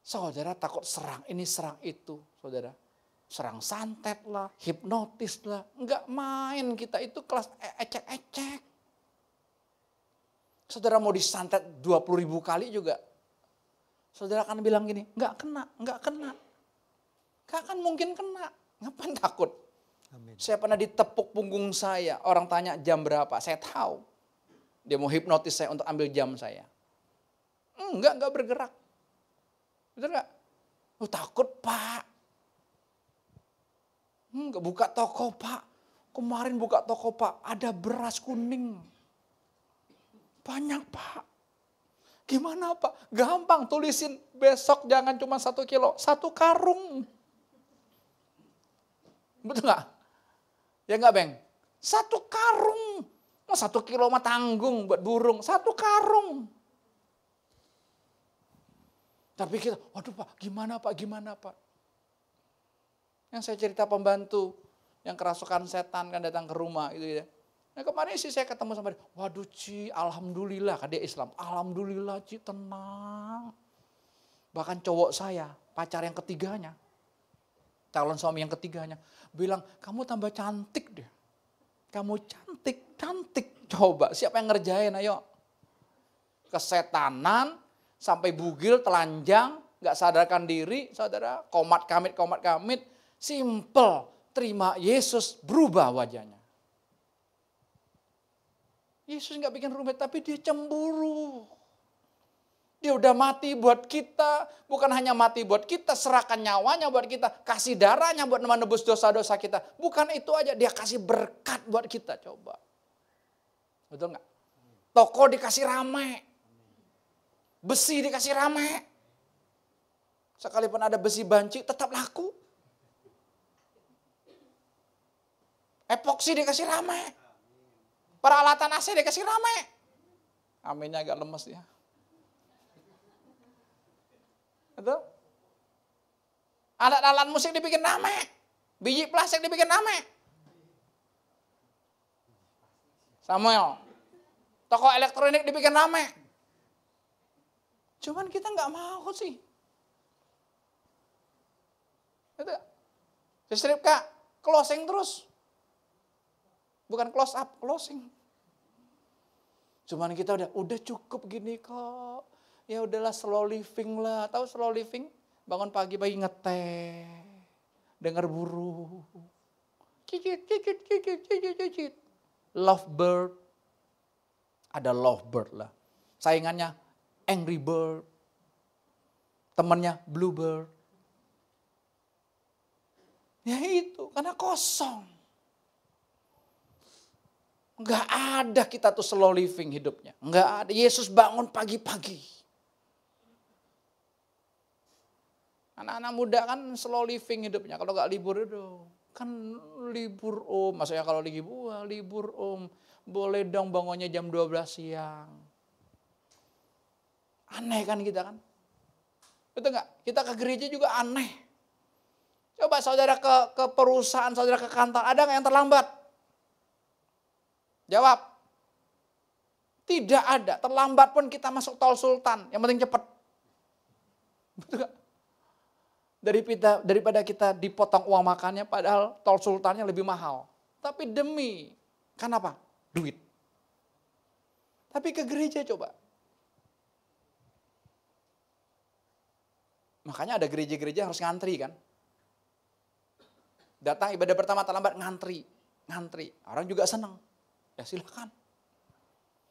Saudara takut serang ini serang itu, saudara. Serang santet lah, hipnotis lah. Nggak main kita itu kelas ecek-ecek. Saudara mau disantet 20.000 kali juga. Saudara akan bilang gini, nggak kena. Nggak akan mungkin kena. Ngapain takut? Amin. Saya pernah ditepuk punggung saya, orang tanya jam berapa, saya tahu. Dia mau hipnotis saya untuk ambil jam saya. Enggak bergerak. Betul enggak? Takut Pak. Enggak buka toko Pak. Kemarin buka toko Pak, ada beras kuning. Banyak Pak. Gimana Pak? Gampang tulisin besok jangan cuma 1 kilo, 1 karung. Betul enggak? Ya enggak Beng? 1 karung. Mau 1 kilo mah tanggung buat burung. 1 karung. Tapi kita, waduh Pak, gimana Pak? Yang saya cerita pembantu, yang kerasukan setan kan datang ke rumah gitu ya. Nah kemarin sih saya ketemu sama dia, waduh Ci, alhamdulillah, kan dia Islam. Alhamdulillah Ci, tenang. Bahkan cowok saya, pacar yang ketiganya, calon suami yang ketiganya, bilang, kamu tambah cantik deh. Kamu cantik. Coba, siapa yang ngerjain, ayo. Kesetanan, Sampai bugil, telanjang, gak sadarkan diri, saudara, komat kamit. Simple, terima Yesus, berubah wajahnya. Yesus gak bikin rumit, tapi dia cemburu. Dia udah mati buat kita, bukan hanya mati buat kita, serahkan nyawanya buat kita, kasih darahnya buat menebus dosa-dosa kita. Bukan itu aja, dia kasih berkat buat kita, coba. Betul gak? Toko dikasih rame, besi dikasih rame. Sekalipun ada besi banci, tetap laku. Epoksi dikasih rame. Peralatan AC dikasih rame. Aminnya agak lemes ya. Betul? Alat-alat musik dibikin rame. Biji plastik dibikin rame. Samuel. Toko elektronik dibikin rame. Cuman kita nggak mau sih. Itu. Sister Ripka, closing terus. Bukan close up, closing. Cuman kita udah cukup gini kok. Ya udahlah slow living lah. Tahu slow living? Bangun pagi-pagi ngeteh. Dengar burung. Cicit, cicit, cicit, cicit, cicit. Lovebird. Ada lovebird lah. Saingannya angry bird. Temannya bluebird. Ya itu, karena kosong. Enggak ada kita tuh slow living hidupnya. Enggak ada. Yesus bangun pagi-pagi. Anak-anak muda kan slow living hidupnya. Kalau enggak libur itu. Kan libur om. Maksudnya kalau libur om. Boleh dong bangunnya jam 12 siang. Aneh kan kita kan. Betul enggak? Kita ke gereja juga aneh. Coba saudara ke perusahaan, saudara ke kantor. Ada enggak yang terlambat? Jawab. Tidak ada. Terlambat pun kita masuk tol Sultan. Yang penting cepat. Betul gak? Daripada kita dipotong uang makannya, padahal tol Sultannya lebih mahal. Tapi demi, kenapa? Duit. Tapi ke gereja coba. Makanya ada gereja-gereja harus ngantri kan. Datang ibadah pertama terlambat, ngantri. Orang juga senang. Ya silakan.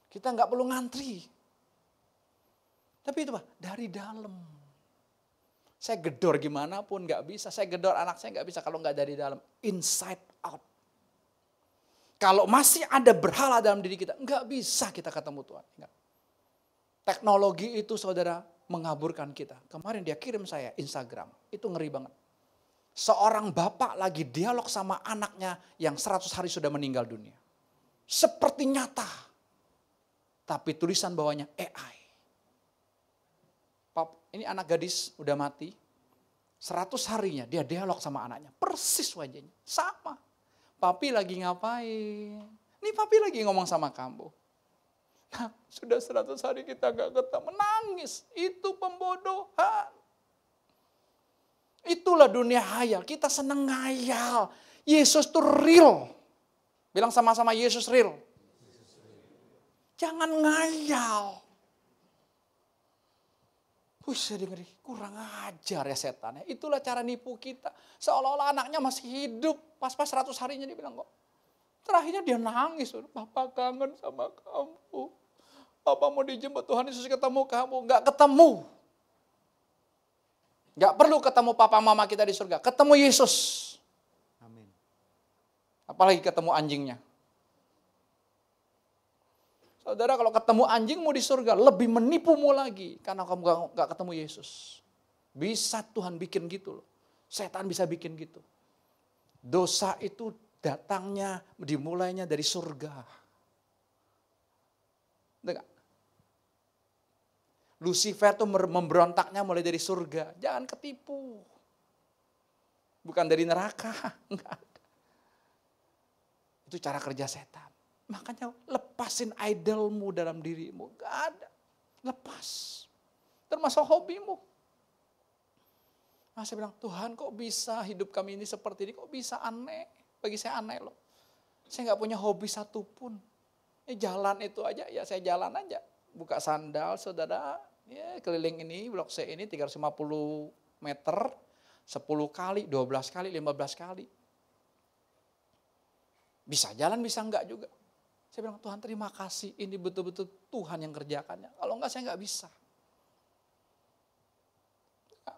Kita nggak perlu ngantri. Tapi itu Pak, dari dalam. Saya gedor gimana pun nggak bisa. Saya gedor anak saya nggak bisa kalau nggak dari dalam. Inside out. Kalau masih ada berhala dalam diri kita, nggak bisa kita ketemu Tuhan. Enggak. Teknologi itu saudara mengaburkan kita. Kemarin dia kirim saya Instagram. Itu ngeri banget. Seorang bapak lagi dialog sama anaknya yang 100 hari sudah meninggal dunia. Seperti nyata. Tapi tulisan bawahnya AI. Ini anak gadis udah mati. 100 harinya dia dialog sama anaknya. Persis wajahnya. Sama. Papi lagi ngapain? Ini papi lagi ngomong sama kamu. Nah, sudah 100 hari kita gak ketemu. Menangis. Itu pembodohan. Itulah dunia hayal. Kita senang ngayal. Yesus tuh real. Bilang sama-sama Yesus real. Jangan ngayal. Saya dengar, kurang ajar ya setan. Itulah cara nipu kita. Seolah-olah anaknya masih hidup. Pas-pas 100 harinya dia bilang kok. Terakhirnya dia nangis. Papa kangen sama kamu. Papa mau dijemput Tuhan Yesus ketemu kamu. Enggak ketemu. Enggak perlu ketemu papa mama kita di surga. Ketemu Yesus. Amin. Apalagi ketemu anjingnya. Saudara kalau ketemu anjingmu di surga lebih menipumu lagi. Karena kamu gak ketemu Yesus. Bisa Tuhan bikin gitu loh. Setan bisa bikin gitu. Dosa itu datangnya, dimulainya dari surga. Enggak? Lucifer tuh memberontaknya mulai dari surga. Jangan ketipu. Bukan dari neraka. Enggak ada. Itu cara kerja setan. Makanya lepasin idolmu dalam dirimu. Gak ada. Lepas. Termasuk hobimu. Nah, saya bilang, Tuhan kok bisa hidup kami ini seperti ini? Kok bisa aneh? Bagi saya aneh loh. Saya gak punya hobi satupun. Jalan itu aja, ya saya jalan aja. Buka sandal, saudara. Ya, keliling ini, blok C ini 350 meter, 10 kali, 12 kali, 15 kali. Bisa jalan, bisa enggak juga. Saya bilang, Tuhan terima kasih, ini betul-betul Tuhan yang kerjakannya. Kalau enggak, saya enggak bisa.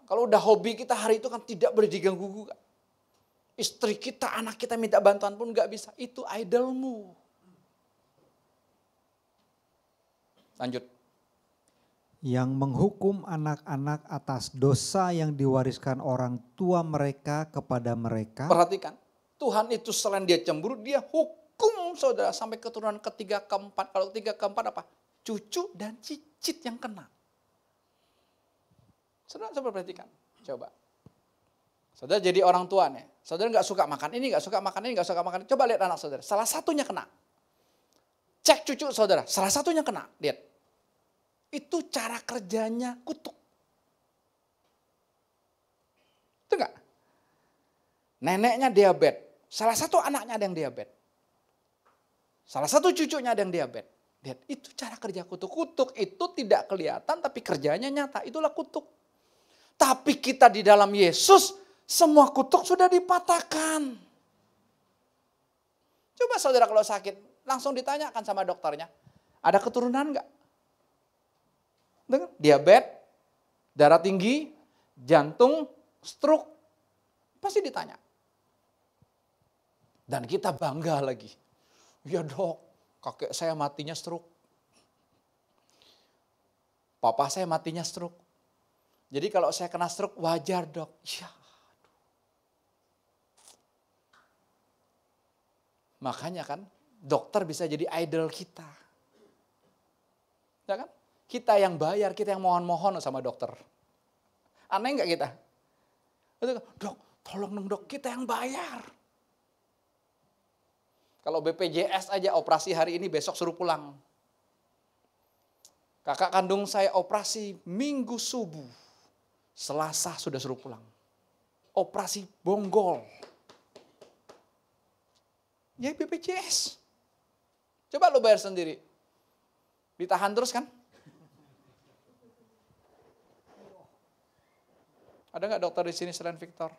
Kalau udah hobi kita hari itu kan tidak boleh diganggu-gugat. Istri kita, anak kita minta bantuan pun enggak bisa. Itu idolmu. Lanjut. Yang menghukum anak-anak atas dosa yang diwariskan orang tua mereka kepada mereka. Perhatikan, Tuhan itu selain dia cemburu, dia hukum saudara sampai keturunan ketiga, keempat. Kalau ketiga, keempat apa? Cucu dan cicit yang kena. Saudara coba perhatikan, coba. Saudara jadi orang tua nih, saudara nggak suka makan ini, nggak suka makan ini, nggak suka makan ini. Coba lihat anak saudara, salah satunya kena. Cek cucu saudara, salah satunya kena, lihat. Itu cara kerjanya kutuk. Itu enggak? Neneknya diabetes, salah satu anaknya ada yang diabetes. Salah satu cucunya ada yang diabetes. Lihat, itu cara kerja kutuk. Kutuk itu tidak kelihatan tapi kerjanya nyata, itulah kutuk. Tapi kita di dalam Yesus, semua kutuk sudah dipatahkan. Coba saudara kalau sakit, langsung ditanyakan sama dokternya, ada keturunan enggak? Diabetes, darah tinggi, jantung, stroke, pasti ditanya. Dan kita bangga lagi. Ya dok, kakek saya matinya stroke. Papa saya matinya stroke. Jadi kalau saya kena stroke wajar dok. Ya. Makanya kan dokter bisa jadi idol kita. Ya kan? Kita yang bayar, kita yang mohon-mohon sama dokter. Aneh enggak kita? Dok, tolong dong dok, kita yang bayar. Kalau BPJS aja operasi hari ini besok suruh pulang. Kakak kandung saya operasi Minggu subuh. Selasa sudah suruh pulang. Operasi bonggol. Ya BPJS. Coba lo bayar sendiri. Ditahan terus kan? Ada nggak dokter di sini selain Victor?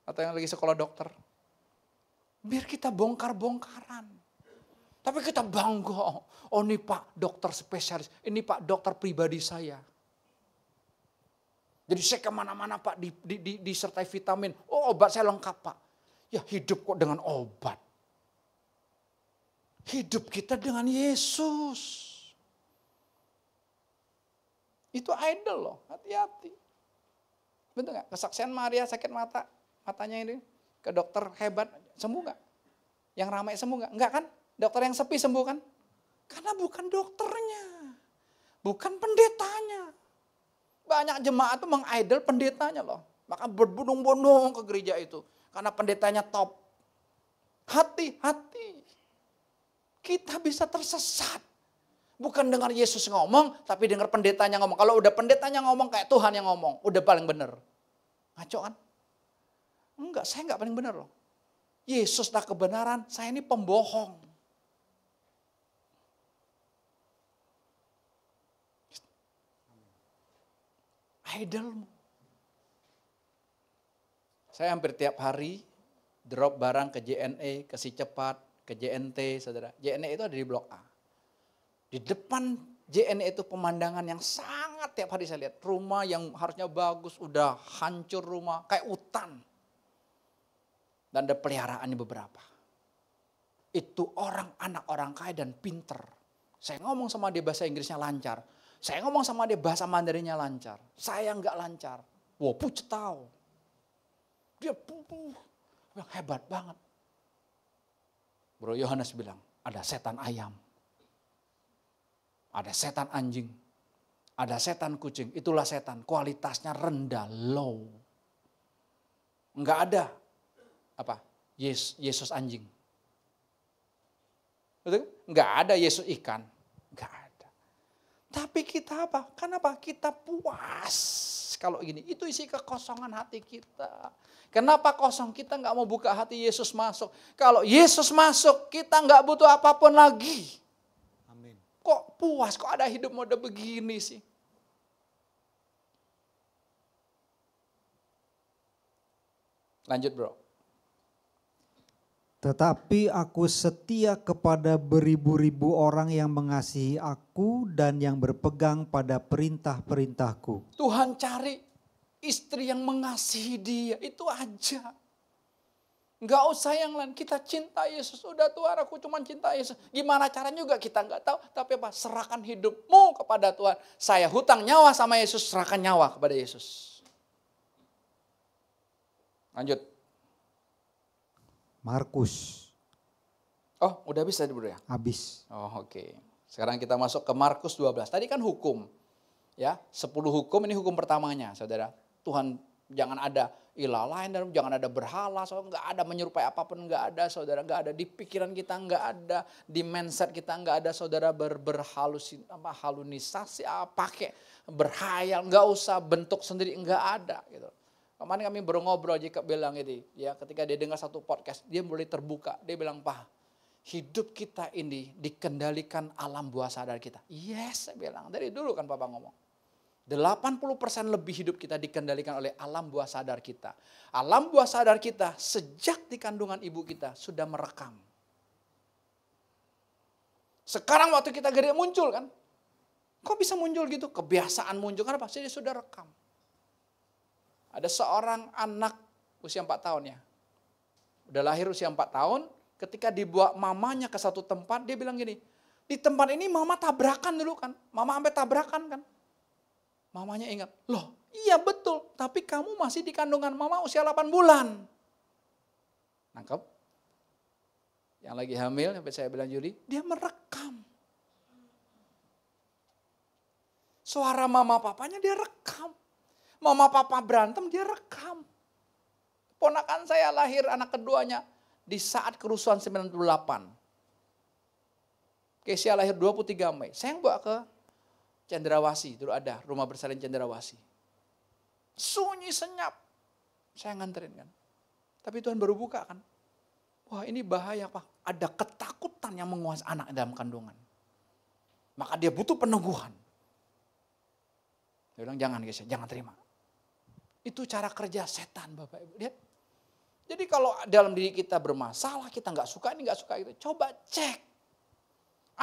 Atau yang lagi sekolah dokter? Biar kita bongkar-bongkaran. Tapi kita bangga. Oh ini Pak dokter spesialis. Ini Pak dokter pribadi saya. Jadi saya kemana-mana Pak disertai vitamin. Oh obat saya lengkap Pak. Ya hidup kok dengan obat. Hidup kita dengan Yesus. Itu idol loh, hati-hati. Betul gak? Kesaksian Maria sakit mata, matanya ini ke dokter hebat, sembuh gak? Yang ramai sembuh gak? Enggak kan? Dokter yang sepi sembuh kan? Karena bukan dokternya, bukan pendetanya. Banyak jemaat itu mengidol pendetanya loh. Maka berbondong-bondong ke gereja itu. Karena pendetanya top. Hati-hati. Kita bisa tersesat. Bukan dengar Yesus ngomong, tapi dengar pendetanya ngomong. Kalau udah pendetanya ngomong kayak Tuhan yang ngomong, udah paling benar. Ngaco kan? Enggak, saya enggak paling benar loh. Yesus dah kebenaran, saya ini pembohong. Idolmu. Saya hampir tiap hari drop barang ke JNE, ke Si Cepat, ke JNT, saudara. JNE itu ada di Blok A. Di depan JNE itu pemandangan yang sangat tiap hari saya lihat. Rumah yang harusnya bagus, udah hancur rumah, kayak hutan. Dan ada peliharaannya beberapa. Itu anak orang kaya dan pinter. Saya ngomong sama dia bahasa Inggrisnya lancar. Saya ngomong sama dia bahasa Mandarinnya lancar. Saya enggak lancar. Wah, pucetau. Dia hebat banget. Bro Yohanes bilang, ada setan ayam. Ada setan anjing, ada setan kucing, itulah setan. Kualitasnya rendah, low. Enggak ada apa? Yesus anjing. Betul? Enggak ada Yesus ikan. Enggak ada. Tapi kita apa? Kenapa? Kita puas kalau gini. Itu isi kekosongan hati kita. Kenapa kosong? Kita enggak mau buka hati Yesus masuk. Kalau Yesus masuk, kita enggak butuh apapun lagi. Kok puas, kok ada hidup mode begini sih? Lanjut bro. Tetapi aku setia kepada beribu-ribu orang yang mengasihi aku dan yang berpegang pada perintah-perintahku. Tuhan cari istri yang mengasihi dia, itu aja. Nggak usah yang lain, kita cinta Yesus. Udah Tuhan, aku cuma cinta Yesus. Gimana caranya juga kita nggak tahu. Tapi apa? Serahkan hidupmu kepada Tuhan. Saya hutang nyawa sama Yesus, serahkan nyawa kepada Yesus. Lanjut. Markus. Oh, udah bisa bro ya? Habis. Oh, oke. Sekarang kita masuk ke Markus 12. Tadi kan hukum. Ya, 10 hukum, ini hukum pertamanya, Saudara. Tuhan, jangan ada ilah lain, dan jangan ada berhala, soalnya nggak ada menyerupai apapun, nggak ada, Saudara, nggak ada di pikiran kita, nggak ada di mindset kita, nggak ada, Saudara, halunisasi, pakai berhayal, nggak usah bentuk sendiri, nggak ada gitu. Kemarin kami baru ngobrol, Jacob bilang gitu, ya ketika dia dengar satu podcast, dia mulai terbuka, dia bilang, Pak, hidup kita ini dikendalikan alam bawah sadar kita. Yes, saya bilang, dari dulu kan Papa ngomong. 80% lebih hidup kita dikendalikan oleh alam bawah sadar kita. Alam bawah sadar kita sejak di kandungan ibu kita sudah merekam. Sekarang waktu kita gede muncul kan, kok bisa muncul gitu? Kebiasaan muncul, kenapa? Dia sudah rekam. Ada seorang anak usia 4 tahun ya. Udah lahir usia 4 tahun, ketika dibawa mamanya ke satu tempat, dia bilang gini, di tempat ini mama tabrakan dulu kan. Mama sampai tabrakan kan. Mamanya ingat, loh iya betul, tapi kamu masih di kandungan mama usia 8 bulan. Nangkep? Yang lagi hamil, sampai saya bilang Juli, dia merekam. Suara mama papanya dia rekam. Mama papa berantem dia rekam. Ponakan saya lahir anak keduanya di saat kerusuhan 98. Kesia lahir 23 Mei. Saya yang bawa ke Cendrawasih, dulu ada rumah bersalin Cendrawasih. Sunyi senyap. Saya nganterin kan. Tapi Tuhan baru buka kan. Wah ini bahaya Pak. Ada ketakutan yang menguasai anak dalam kandungan. Maka dia butuh peneguhan. Dia bilang jangan guys, jangan terima. Itu cara kerja setan Bapak Ibu. Lihat. Jadi kalau dalam diri kita bermasalah, kita nggak suka ini, nggak suka itu. Coba cek.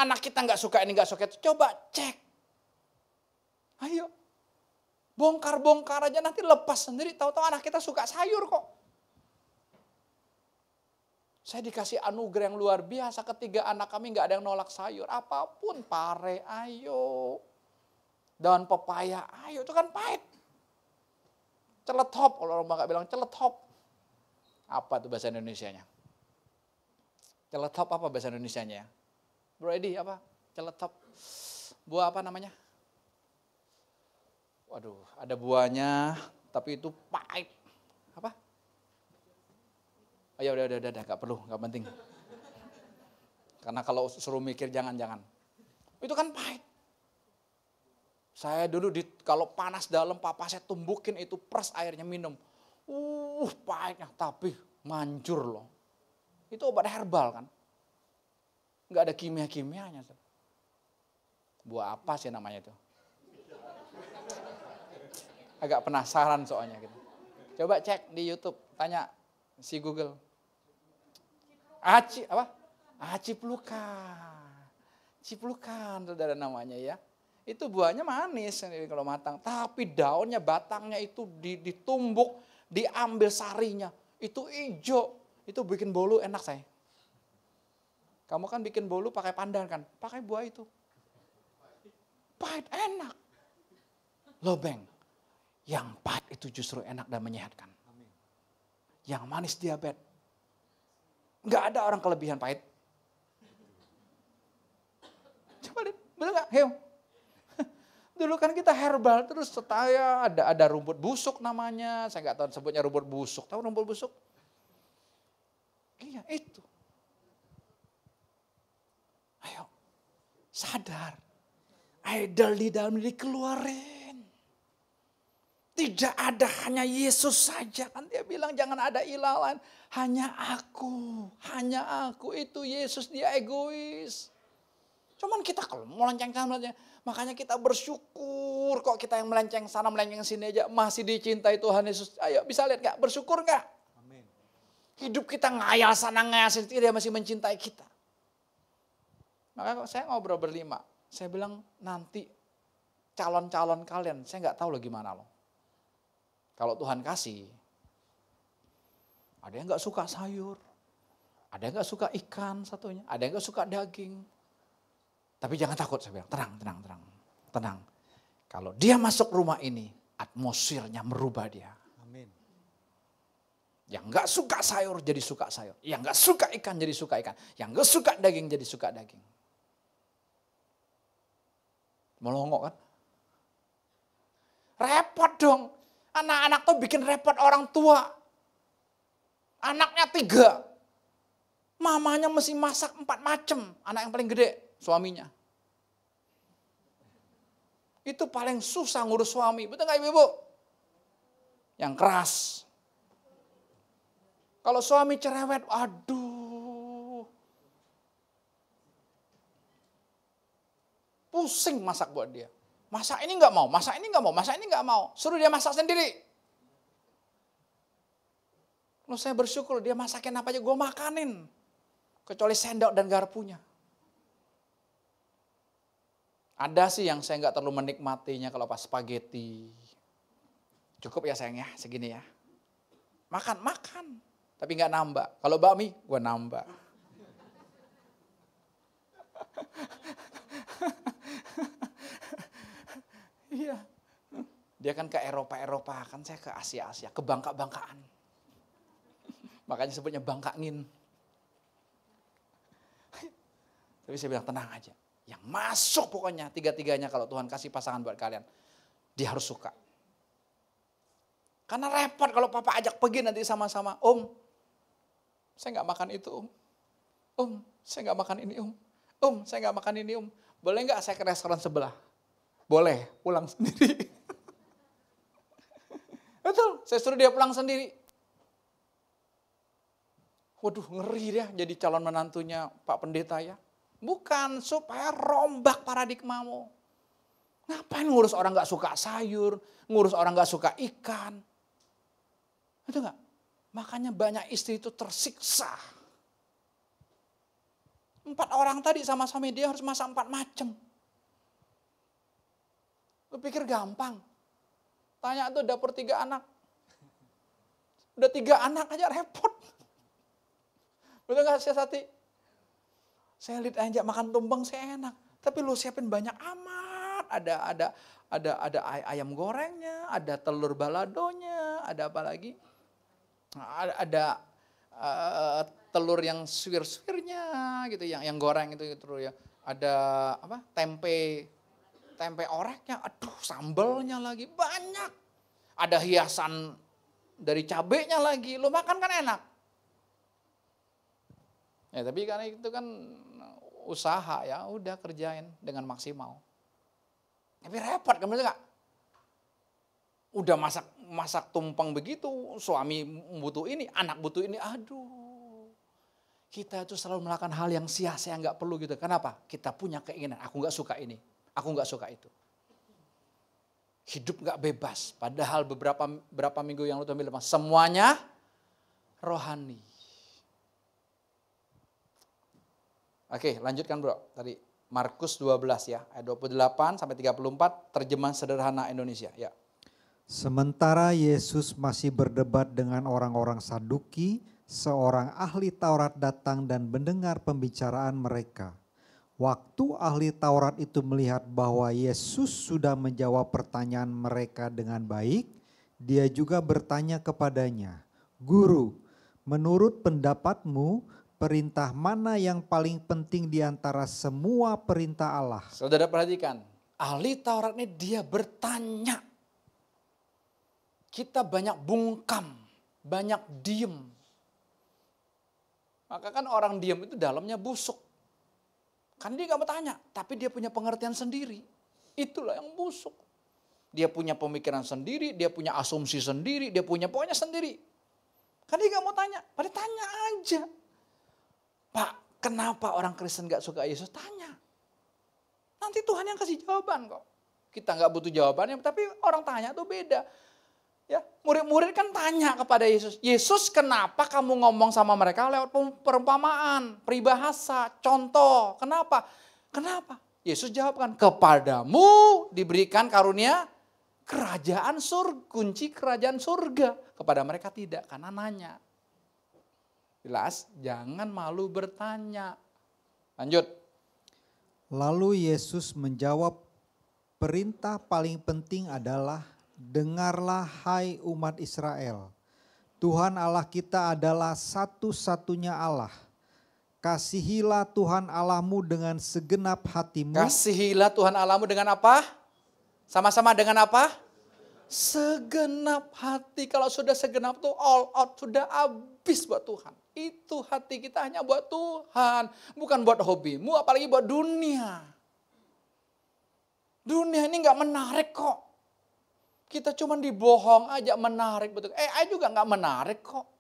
Anak kita nggak suka ini, nggak suka itu. Coba cek. Ayo. Bongkar-bongkar aja nanti lepas sendiri. Tahu-tahu anak kita suka sayur kok. Saya dikasih anugerah yang luar biasa. Ketiga anak kami nggak ada yang nolak sayur. Apapun, pare, ayo. Daun pepaya, ayo. Itu kan pahit. Celetop, kalau orang Bangka bilang celetop. Apa tuh bahasa Indonesianya? Celetop apa bahasa Indonesianya? Bro Edi apa? Celetop. Buah apa namanya? Waduh, ada buahnya, tapi itu pahit. Apa? Ayo udah, gak perlu, gak penting. Karena kalau suruh mikir jangan. Itu kan pahit. Saya dulu kalau panas dalam papa saya tumbukin itu pres airnya minum. Pahitnya tapi manjur loh. Itu obat herbal kan. Nggak ada kimia-kimianya. Buah apa sih namanya itu? Agak penasaran soalnya gitu. Coba cek di YouTube, tanya si Google. Ciplukan, saudara namanya ya. Itu buahnya manis kalau matang. Tapi daunnya, batangnya itu ditumbuk, diambil sarinya. Itu hijau. Itu bikin bolu enak saya. Kamu kan bikin bolu pakai pandan kan? Pakai buah itu. Pahit enak. Lobeng. Yang pahit itu justru enak dan menyehatkan. Yang manis diabetes. Enggak ada orang kelebihan pahit. Coba lihat, bener gak? Heo. Dulu kan kita herbal terus setaya ada rumput busuk namanya. Saya nggak tahu sebutnya rumput busuk. Tahu rumput busuk? Iya itu. Ayo sadar. Idol di dalam diri keluarin. Tidak ada hanya Yesus saja. Kan dia bilang jangan ada ilah lain. Hanya aku itu Yesus, dia egois. Cuman kita kalau melenceng sana, makanya kita bersyukur kok kita yang melenceng sana, melenceng sini aja masih dicintai Tuhan Yesus. Ayo bisa lihat gak? Bersyukur gak? Amin. Hidup kita ngayal sana ngayal sini, dia masih mencintai kita. Makanya saya ngobrol berlima, saya bilang nanti calon-calon kalian, saya nggak tahu loh gimana loh. Kalau Tuhan kasih, ada yang nggak suka sayur, ada yang nggak suka ikan satunya, ada yang nggak suka daging. Tapi jangan takut, saya bilang, tenang. Kalau dia masuk rumah ini, atmosfernya merubah dia. Amin. Yang nggak suka sayur jadi suka sayur, yang nggak suka ikan jadi suka ikan, yang nggak suka daging jadi suka daging. Melongo kan? Repot dong. Anak-anak tuh bikin repot orang tua. Anaknya 3. Mamanya mesti masak 4 macam. Anak yang paling gede, suaminya. Itu paling susah ngurus suami. Betul gak ibu-ibu? Yang keras. Kalau suami cerewet, aduh. Pusing masak buat dia. Masak ini nggak mau, masak ini nggak mau, masak ini nggak mau. Suruh dia masak sendiri. Lalu saya bersyukur dia masakin apa aja gue makanin. Kecuali sendok dan garpunya. Ada sih yang saya nggak terlalu menikmatinya kalau pas spaghetti. Cukup ya sayang ya, segini ya. Makan. Tapi nggak nambah. Kalau bakmi, gue nambah. Iya. Dia kan ke Eropa, kan saya ke Asia, ke Bangka-Bangkaan. Makanya sebutnya Bangkangin. Tapi saya bilang tenang aja. Yang masuk pokoknya, 3-3-nya kalau Tuhan kasih pasangan buat kalian. Dia harus suka. Karena repot kalau papa ajak pergi nanti sama-sama. Om, saya nggak makan itu om. Om, saya nggak makan ini om. Om, saya nggak makan ini om. Boleh nggak saya ke restoran sebelah? Boleh, pulang sendiri. Betul, saya suruh dia pulang sendiri. Waduh, ngeri dia jadi calon menantunya Pak Pendeta ya. Bukan, supaya rombak paradigmamu. Ngapain ngurus orang gak suka sayur, ngurus orang gak suka ikan. Betul gak? Makanya banyak istri itu tersiksa. 4 orang tadi sama suami dia harus masak 4 macam. Lu pikir gampang? Tanya tuh dapur 3 anak. Udah 3 anak aja repot. Betul gak sih Sati? Saya lihat aja makan tumpeng saya enak. Tapi lu siapin banyak amat. Ada ayam gorengnya, ada telur baladonya, ada apa lagi? Ada telur yang suwir-suwirnya gitu, yang goreng itu gitu ya. Ada apa? Tempe oreknya, aduh sambelnya lagi banyak. Ada hiasan dari cabenya lagi, lo makan kan enak. Ya tapi karena itu kan usaha ya, udah kerjain dengan maksimal. Tapi repot kan bener gak? Udah masak tumpeng begitu, suami butuh ini, anak butuh ini, aduh. Kita itu selalu melakukan hal yang sia-sia gak perlu gitu. Kenapa? Kita punya keinginan, aku gak suka ini. Aku nggak suka itu. Hidup nggak bebas. Padahal beberapa minggu yang lalu Tuhan bilang semuanya rohani. Oke, lanjutkan bro. Tadi Markus 12 ya, ayat 28 sampai 34, terjemahan sederhana Indonesia. Ya. Sementara Yesus masih berdebat dengan orang-orang Saduki, seorang ahli Taurat datang dan mendengar pembicaraan mereka. Waktu ahli Taurat itu melihat bahwa Yesus sudah menjawab pertanyaan mereka dengan baik, dia juga bertanya kepadanya, "Guru, menurut pendapatmu, perintah mana yang paling penting di antara semua perintah Allah?" Saudara perhatikan, ahli Taurat ini dia bertanya. Kita banyak bungkam, banyak diem. Maka kan orang diem itu dalamnya busuk. Kan dia gak mau tanya, tapi dia punya pengertian sendiri. Itulah yang busuk. Dia punya pemikiran sendiri, dia punya asumsi sendiri, dia punya pokoknya sendiri. Kan dia gak mau tanya, pada tanya aja. Pak, kenapa orang Kristen gak suka Yesus? Tanya. Nanti Tuhan yang kasih jawaban kok. Kita gak butuh jawabannya, tapi orang tanya tuh beda. Ya, murid-murid kan tanya kepada Yesus, Yesus kenapa kamu ngomong sama mereka lewat perumpamaan, peribahasa, contoh, kenapa? Kenapa? Yesus jawabkan, kepadamu diberikan karunia kerajaan surga, kunci kerajaan surga. Kepada mereka tidak, karena nanya. Jelas, jangan malu bertanya. Lanjut. Lalu Yesus menjawab, perintah paling penting adalah, dengarlah hai umat Israel. Tuhan Allah kita adalah satu-satunya Allah. Kasihilah Tuhan Allahmu dengan segenap hatimu. Kasihilah Tuhan Allahmu dengan apa? Sama-sama dengan apa? Segenap hati. Kalau sudah segenap tuh all out, sudah habis buat Tuhan. Itu hati kita hanya buat Tuhan. Bukan buat hobimu, apalagi buat dunia. Dunia ini gak menarik kok. Kita cuma dibohong aja menarik betul. AI juga gak menarik kok.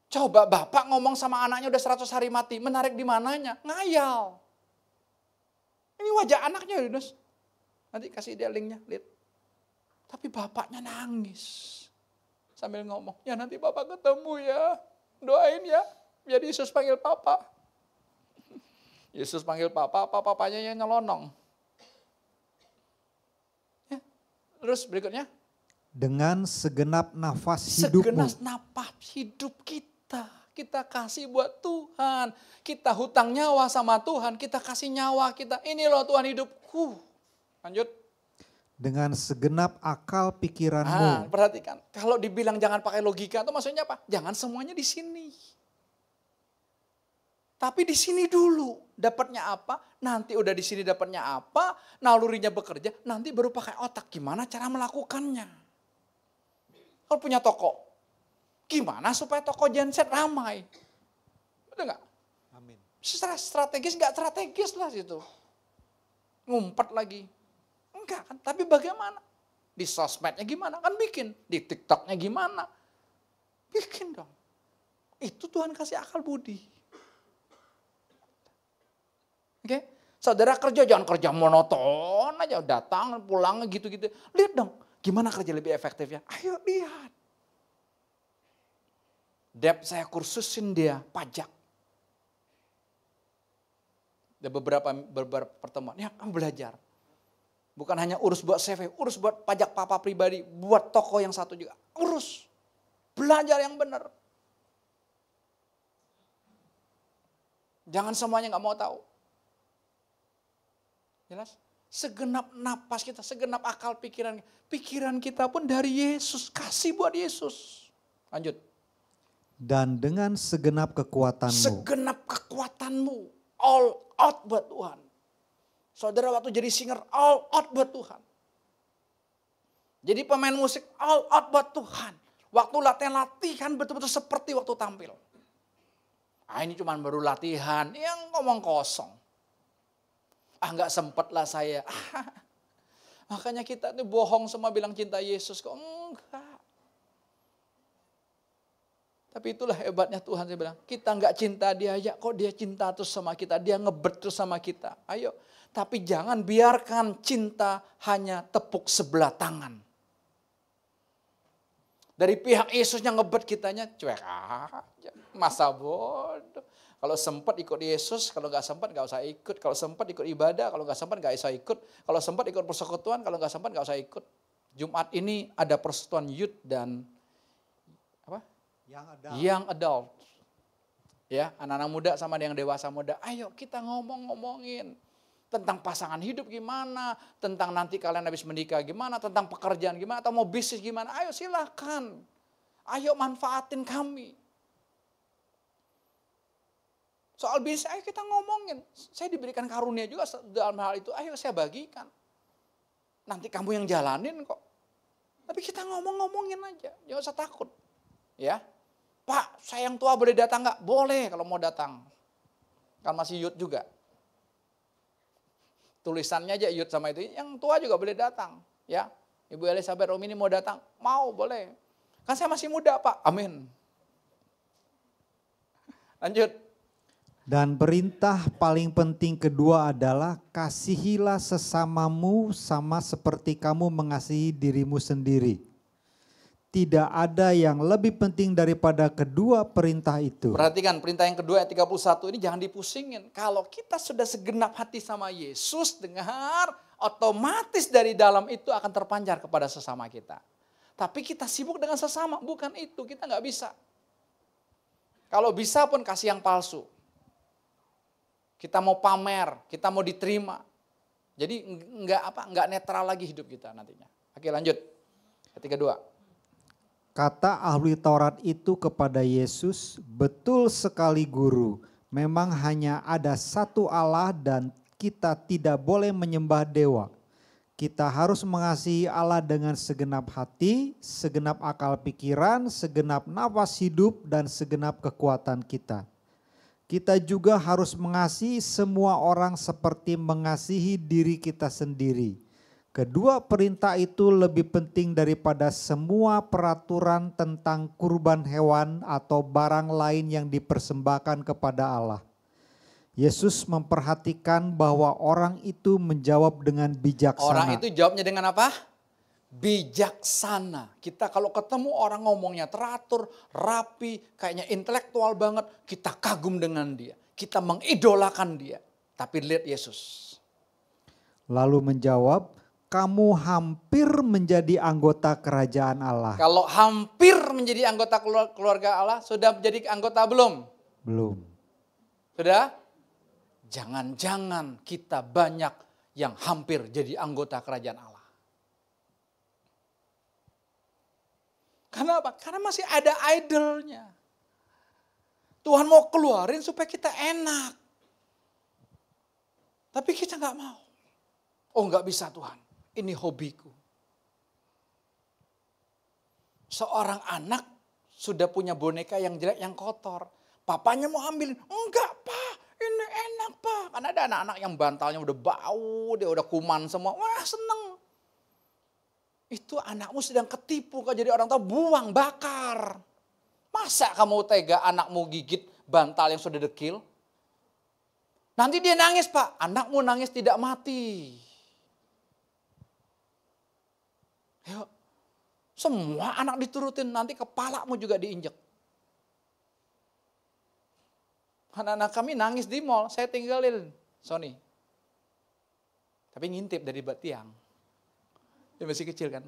Coba bapak ngomong sama anaknya udah 100 hari mati. Menarik di mananya? Ngayal. Ini wajah anaknya Yunus. Nanti kasih dia linknya, lihat. Tapi bapaknya nangis. Sambil ngomong, ya nanti bapak ketemu ya. Doain ya, biar Yesus panggil papa. Yesus panggil papa, papanya yang nyelonong. Ya. Terus berikutnya. Dengan segenap nafas hidupmu. Segenap nafas hidup kita. Kita kasih buat Tuhan. Kita hutang nyawa sama Tuhan. Kita kasih nyawa kita. Ini loh Tuhan hidupku. Lanjut. Dengan segenap akal pikiranmu. Perhatikan. Kalau dibilang jangan pakai logika itu maksudnya apa? Jangan semuanya di sini. Tapi di sini dulu. Dapatnya apa? Nanti udah di sini dapatnya apa? Nalurinya bekerja. Nanti baru pakai otak. Gimana cara melakukannya? Kalau punya toko. Gimana supaya toko genset ramai? Betul nggak? Amin. Secara strategis nggak strategis lah situ. Ngumpet lagi. Enggak kan, tapi bagaimana? Di sosmednya gimana? Kan bikin. Di TikToknya gimana? Bikin dong. Itu Tuhan kasih akal budi. Oke? Saudara kerja jangan kerja monoton aja. Datang, pulang gitu-gitu. Lihat dong, gimana kerja lebih efektif ya? Ayo lihat. Dep saya kursusin dia pajak. Ada beberapa pertemuan, ya kamu belajar. Bukan hanya urus buat CV, urus buat pajak papa pribadi, buat toko yang satu juga. Urus, belajar yang benar. Jangan semuanya gak mau tahu. Jelas? Segenap napas kita, segenap akal pikiran. Pikiran kita pun dari Yesus, kasih buat Yesus. Lanjut. Dan dengan segenap kekuatanmu. Segenap kekuatanmu, all out buat Tuhan. Saudara waktu jadi singer, all out buat Tuhan. Jadi pemain musik, all out buat Tuhan. Waktu latihan betul-betul seperti waktu tampil. Ini cuma baru latihan, yang ngomong kosong. Nggak sempet lah saya. Makanya kita ini bohong semua bilang cinta Yesus. Kok enggak. Tapi itulah hebatnya Tuhan, saya bilang. Kita nggak cinta dia aja, kok dia cinta terus sama kita. Dia ngebet terus sama kita. Ayo. Tapi jangan biarkan cinta hanya tepuk sebelah tangan. Dari pihak Yesusnya ngebet kitanya cuek aja. Masa bodoh. Kalau sempat ikut Yesus, kalau nggak sempat nggak usah ikut. Kalau sempat ikut ibadah, kalau nggak sempat nggak usah ikut. Kalau sempat ikut persekutuan, kalau nggak sempat nggak usah ikut. Jumat ini ada persekutuan youth dan apa? Young adult. Ya, anak-anak muda sama yang dewasa muda. Ayo kita ngomongin. Tentang pasangan hidup gimana, tentang nanti kalian habis menikah gimana, tentang pekerjaan gimana, atau mau bisnis gimana, ayo silakan. Ayo manfaatin kami. Soal bisnis, ayo kita ngomongin. Saya diberikan karunia juga dalam hal itu, ayo saya bagikan. Nanti kamu yang jalanin kok. Tapi kita ngomongin aja, jangan usah takut. Ya, Pak, saya yang tua boleh datang nggak? Boleh kalau mau datang. Kan masih youth juga. Tulisannya aja youth sama itu, yang tua juga boleh datang. Ya, Ibu Elizabeth Romini mau datang, mau boleh. Kan saya masih muda Pak, amin. Lanjut. Dan perintah paling penting kedua adalah kasihilah sesamamu sama seperti kamu mengasihi dirimu sendiri. Tidak ada yang lebih penting daripada kedua perintah itu. Perhatikan perintah yang kedua ayat 31 ini jangan dipusingin. Kalau kita sudah segenap hati sama Yesus, dengar, otomatis dari dalam itu akan terpancar kepada sesama kita. Tapi kita sibuk dengan sesama, bukan itu, kita nggak bisa. Kalau bisa pun kasih yang palsu. Kita mau pamer, kita mau diterima. Jadi nggak netral lagi hidup kita nantinya. Oke, lanjut. Ayat kedua. Kata ahli Taurat itu kepada Yesus, betul sekali guru, memang hanya ada satu Allah dan kita tidak boleh menyembah dewa. Kita harus mengasihi Allah dengan segenap hati, segenap akal pikiran, segenap nafas hidup dan segenap kekuatan kita. Kita juga harus mengasihi semua orang seperti mengasihi diri kita sendiri. Kedua perintah itu lebih penting daripada semua peraturan tentang kurban hewan atau barang lain yang dipersembahkan kepada Allah. Yesus memperhatikan bahwa orang itu menjawab dengan bijaksana. Orang itu jawabnya dengan apa? Bijaksana. Kita kalau ketemu orang ngomongnya teratur, rapi, kayaknya intelektual banget, kita kagum dengan dia. Kita mengidolakan dia. Tapi lihat Yesus. Lalu menjawab, kamu hampir menjadi anggota kerajaan Allah. Kalau hampir menjadi anggota keluarga Allah, sudah menjadi anggota belum? Belum. Sudah? Jangan-jangan kita banyak yang hampir jadi anggota kerajaan Allah. Karena apa? Karena masih ada idolnya. Tuhan mau keluarin supaya kita enak. Tapi kita nggak mau. Oh nggak bisa Tuhan, ini hobiku. Seorang anak sudah punya boneka yang jelek, yang kotor. Papanya mau ambilin, enggak Pak, ini enak Pak. Karena ada anak-anak yang bantalnya udah bau, dia udah kuman semua, wah seneng. Itu anakmu sedang ketipu, kau jadi orang tua, buang, bakar. Masa kamu tega anakmu gigit bantal yang sudah dekil? Nanti dia nangis Pak, anakmu nangis tidak mati. Ayo, semua anak diturutin, nanti kepalamu juga diinjek. Anak-anak kami nangis di mall, saya tinggalin Sony. Tapi ngintip dari tiang. Dia masih kecil kan.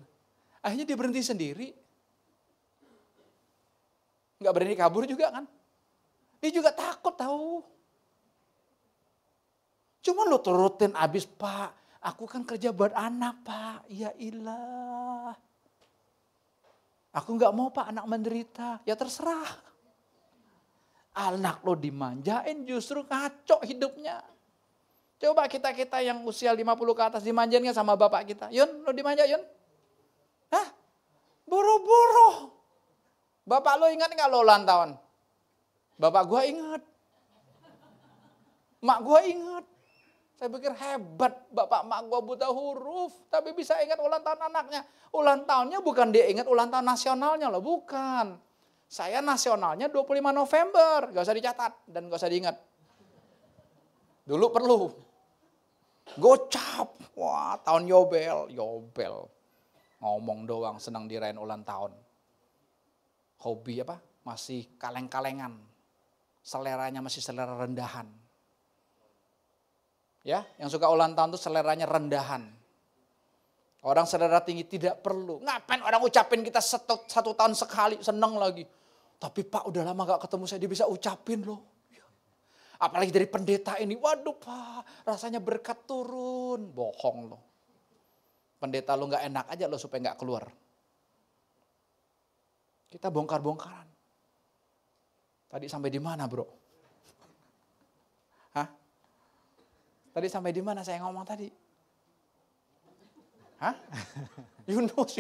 Akhirnya dia berhenti sendiri. Nggak berani kabur juga kan. Dia juga takut tahu. Cuma lo turutin abis Pak. Aku kan kerja buat anak Pak. Ya ilah. Aku nggak mau Pak anak menderita. Ya terserah. Anak lo dimanjain justru kacau hidupnya. Coba kita yang usia 50 ke atas dimanjain gak sama bapak kita? Yun, lo dimanja Yun? Hah? Boro-boro. Bapak lo ingat gak lo ulang tahun? Bapak gua ingat. Mak gua ingat. Saya pikir hebat bapak mak gua buta huruf. Tapi bisa ingat ulang tahun anaknya. Ulang tahunnya bukan dia ingat ulang tahun nasionalnya loh, bukan. Saya nasionalnya 25 November. Gak usah dicatat dan gak usah diingat. Dulu perlu. Gocap. Wah tahun Yobel. Ngomong doang senang dirayain ulang tahun. Hobi apa? Masih kaleng-kalengan. Seleranya masih selera rendahan. Ya, yang suka ulang tahun tuh seleranya rendahan. Orang selera tinggi tidak perlu. Ngapain orang ucapin kita satu tahun sekali, seneng lagi. Tapi Pak udah lama gak ketemu saya, dia bisa ucapin loh. Apalagi dari pendeta ini, waduh Pak, rasanya berkat turun. Bohong loh. Pendeta lo gak enak aja lo supaya gak keluar. Kita bongkar-bongkaran. Tadi sampai di mana bro? Hah? Tadi sampai di mana saya ngomong tadi? Hah? Yunus.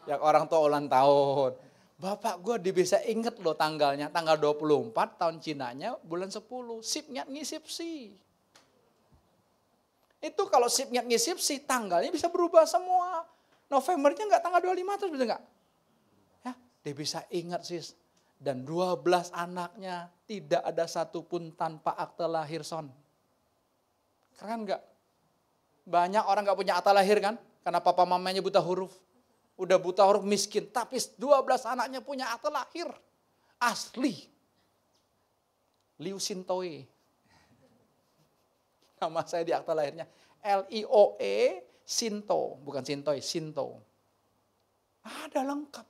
Yang orang tua ulang tahun. Bapak gue bisa inget loh tanggalnya. Tanggal 24 tahun Cinanya bulan 10. Sip nyat ngisip sih. Itu kalau sip nyat ngisip sih tanggalnya bisa berubah semua. Novembernya enggak tanggal 25 terus bisa enggak? Ya, dia bisa ingat sih. Dan 12 anaknya tidak ada satupun tanpa akte lahir, Son. Keren gak? Banyak orang gak punya akte lahir kan? Karena papa mamanya buta huruf. Udah buta huruf miskin. Tapi 12 anaknya punya akte lahir. Asli. Liu Sintoe. Nama saya di akte lahirnya. Lioe Sinto. Bukan Sintoe, Sinto. Ada lengkap.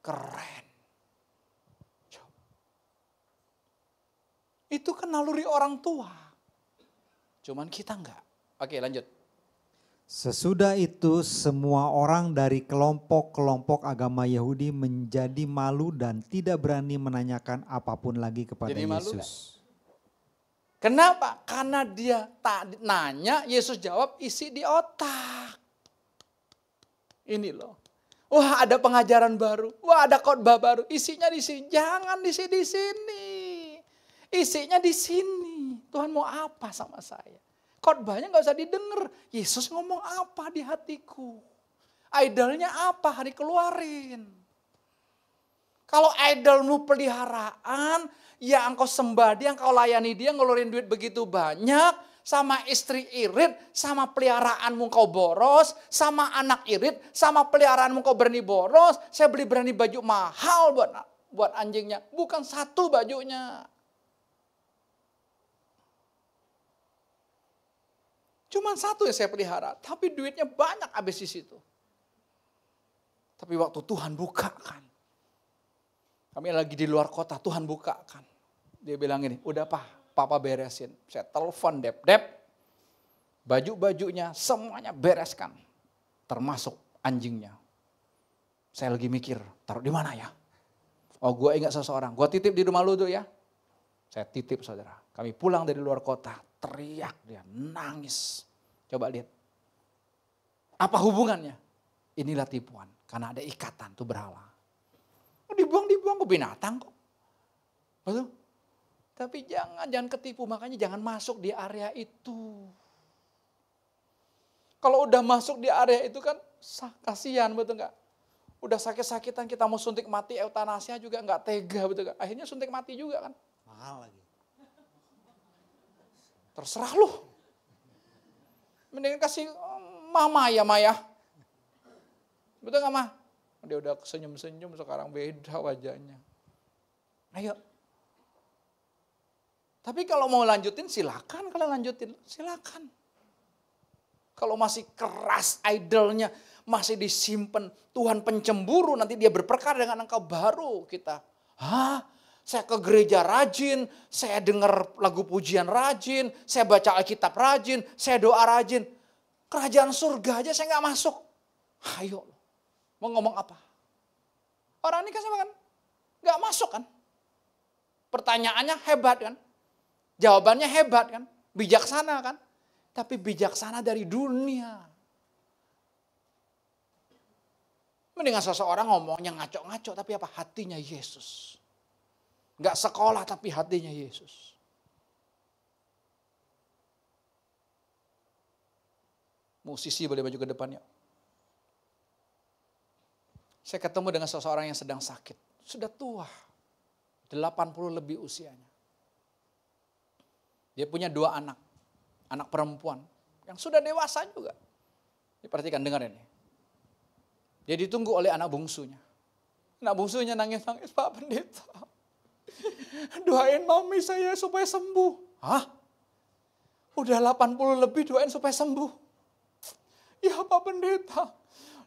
Keren. Itu kan naluri orang tua. Cuman kita enggak. Oke, lanjut. Sesudah itu semua orang dari kelompok-kelompok agama Yahudi menjadi malu dan tidak berani menanyakan apapun lagi kepada Jadi malu Yesus. Kenapa? Karena dia tak nanya, Yesus jawab isi di otak. Ini loh. Wah, ada pengajaran baru. Wah, ada khotbah baru. Isinya di sini. Jangan isi di sini. Isinya di sini. Tuhan mau apa sama saya? Khotbahnya gak usah didengar. Yesus ngomong apa di hatiku? Idolnya apa? Dikeluarin. Kalau idolmu peliharaan, ya engkau sembah dia, engkau layani dia, ngeluarin duit begitu banyak, sama istri irit, sama peliharaanmu kau boros, sama anak irit, sama peliharaanmu kau berani boros, saya berani baju mahal buat anjingnya, bukan satu bajunya. Cuman satu yang saya pelihara, tapi duitnya banyak habis di situ. Tapi waktu Tuhan bukakan, kami lagi di luar kota, Tuhan bukakan. Dia bilang ini, udah Papa beresin. Saya telepon Dep, baju-bajunya semuanya bereskan. Termasuk anjingnya. Saya lagi mikir, taruh di mana ya? Oh, gue ingat seseorang, gue titip di rumah lu tuh ya. Saya titip saudara. Kami pulang dari luar kota, teriak dia, nangis. Coba lihat. Apa hubungannya? Inilah tipuan, karena ada ikatan tuh berhala. Dibuang ke binatang kok. Betul? Tapi jangan ketipu, makanya jangan masuk di area itu. Kalau udah masuk di area itu kan kasihan, betul nggak? Udah sakit-sakitan kita mau suntik mati, eutanasia juga nggak tega, betul nggak? Akhirnya suntik mati juga kan? Mahal lagi. Terserah lu. Mendingan kasih mama ya Maya. Betul nggak mah? Dia udah senyum-senyum sekarang beda wajahnya. Ayo. Tapi kalau mau lanjutin silakan, kalau lanjutin silakan. Kalau masih keras idolnya, masih disimpan, Tuhan pencemburu, nanti dia berperkara dengan engkau, baru kita. Saya ke gereja rajin, saya dengar lagu pujian rajin, saya baca Alkitab rajin, saya doa rajin. Kerajaan surga aja saya gak masuk. Ayo, mau ngomong apa? Orang ini kan sama kan, gak masuk kan. Pertanyaannya hebat kan. Jawabannya hebat kan, bijaksana kan. Tapi bijaksana dari dunia. Mendingan seseorang ngomongnya ngaco-ngaco, tapi apa? Hatinya Yesus. Gak sekolah tapi hatinya Yesus. Musisi boleh maju ke depan yuk. Saya ketemu dengan seseorang yang sedang sakit. Sudah tua. 80 lebih usianya. Dia punya 2 anak. Anak perempuan. Yang sudah dewasa juga. Diperhatikan, dengar ini. Dia ditunggu oleh anak bungsunya. Anak bungsunya nangis-nangis, Pak Pendeta. Doain mami saya supaya sembuh. Hah? Udah 80 lebih doain supaya sembuh. Ya Pak Pendeta.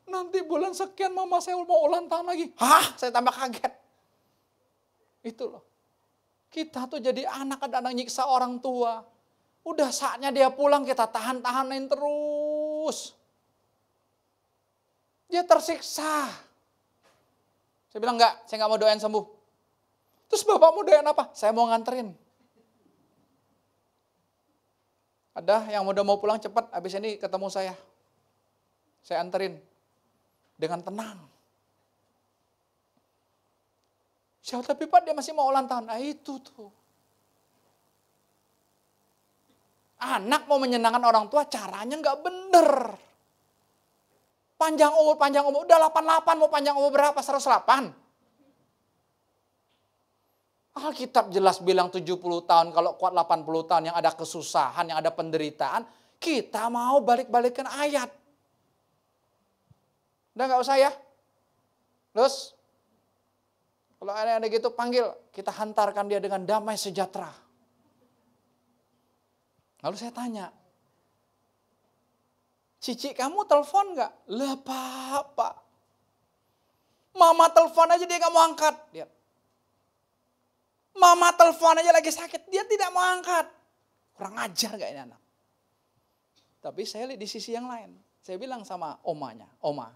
Nanti bulan sekian mama saya mau ulang tahun lagi. Hah? Saya tambah kaget. Itu loh. Kita tuh jadi anak-anak nyiksa orang tua. Udah saatnya dia pulang, kita tahan-tahanin terus. Dia tersiksa. Saya bilang enggak, saya enggak mau doain sembuh. Terus bapak mau doain apa? Saya mau nganterin. Ada yang udah mau pulang cepat, habis ini ketemu saya. Saya anterin. Dengan tenang. Siapa tapi Pak dia masih mau ulang tahun. Nah itu tuh. Anak mau menyenangkan orang tua caranya nggak bener. Panjang umur. Udah 88 mau panjang umur berapa? 108? Alkitab jelas bilang 70 tahun, kalau kuat 80 tahun yang ada kesusahan, yang ada penderitaan. Kita mau balik-balikan ayat. Udah gak usah ya. Terus, kalau ada gitu panggil, kita hantarkan dia dengan damai sejahtera. Lalu saya tanya, Cici kamu telepon gak? Lah Pak. Mama telepon aja dia gak mau angkat. Lihat. Mama telepon aja lagi sakit, dia tidak mau angkat. Kurang ajar gak ini anak? Tapi saya lihat di sisi yang lain. Saya bilang sama omanya, Oma,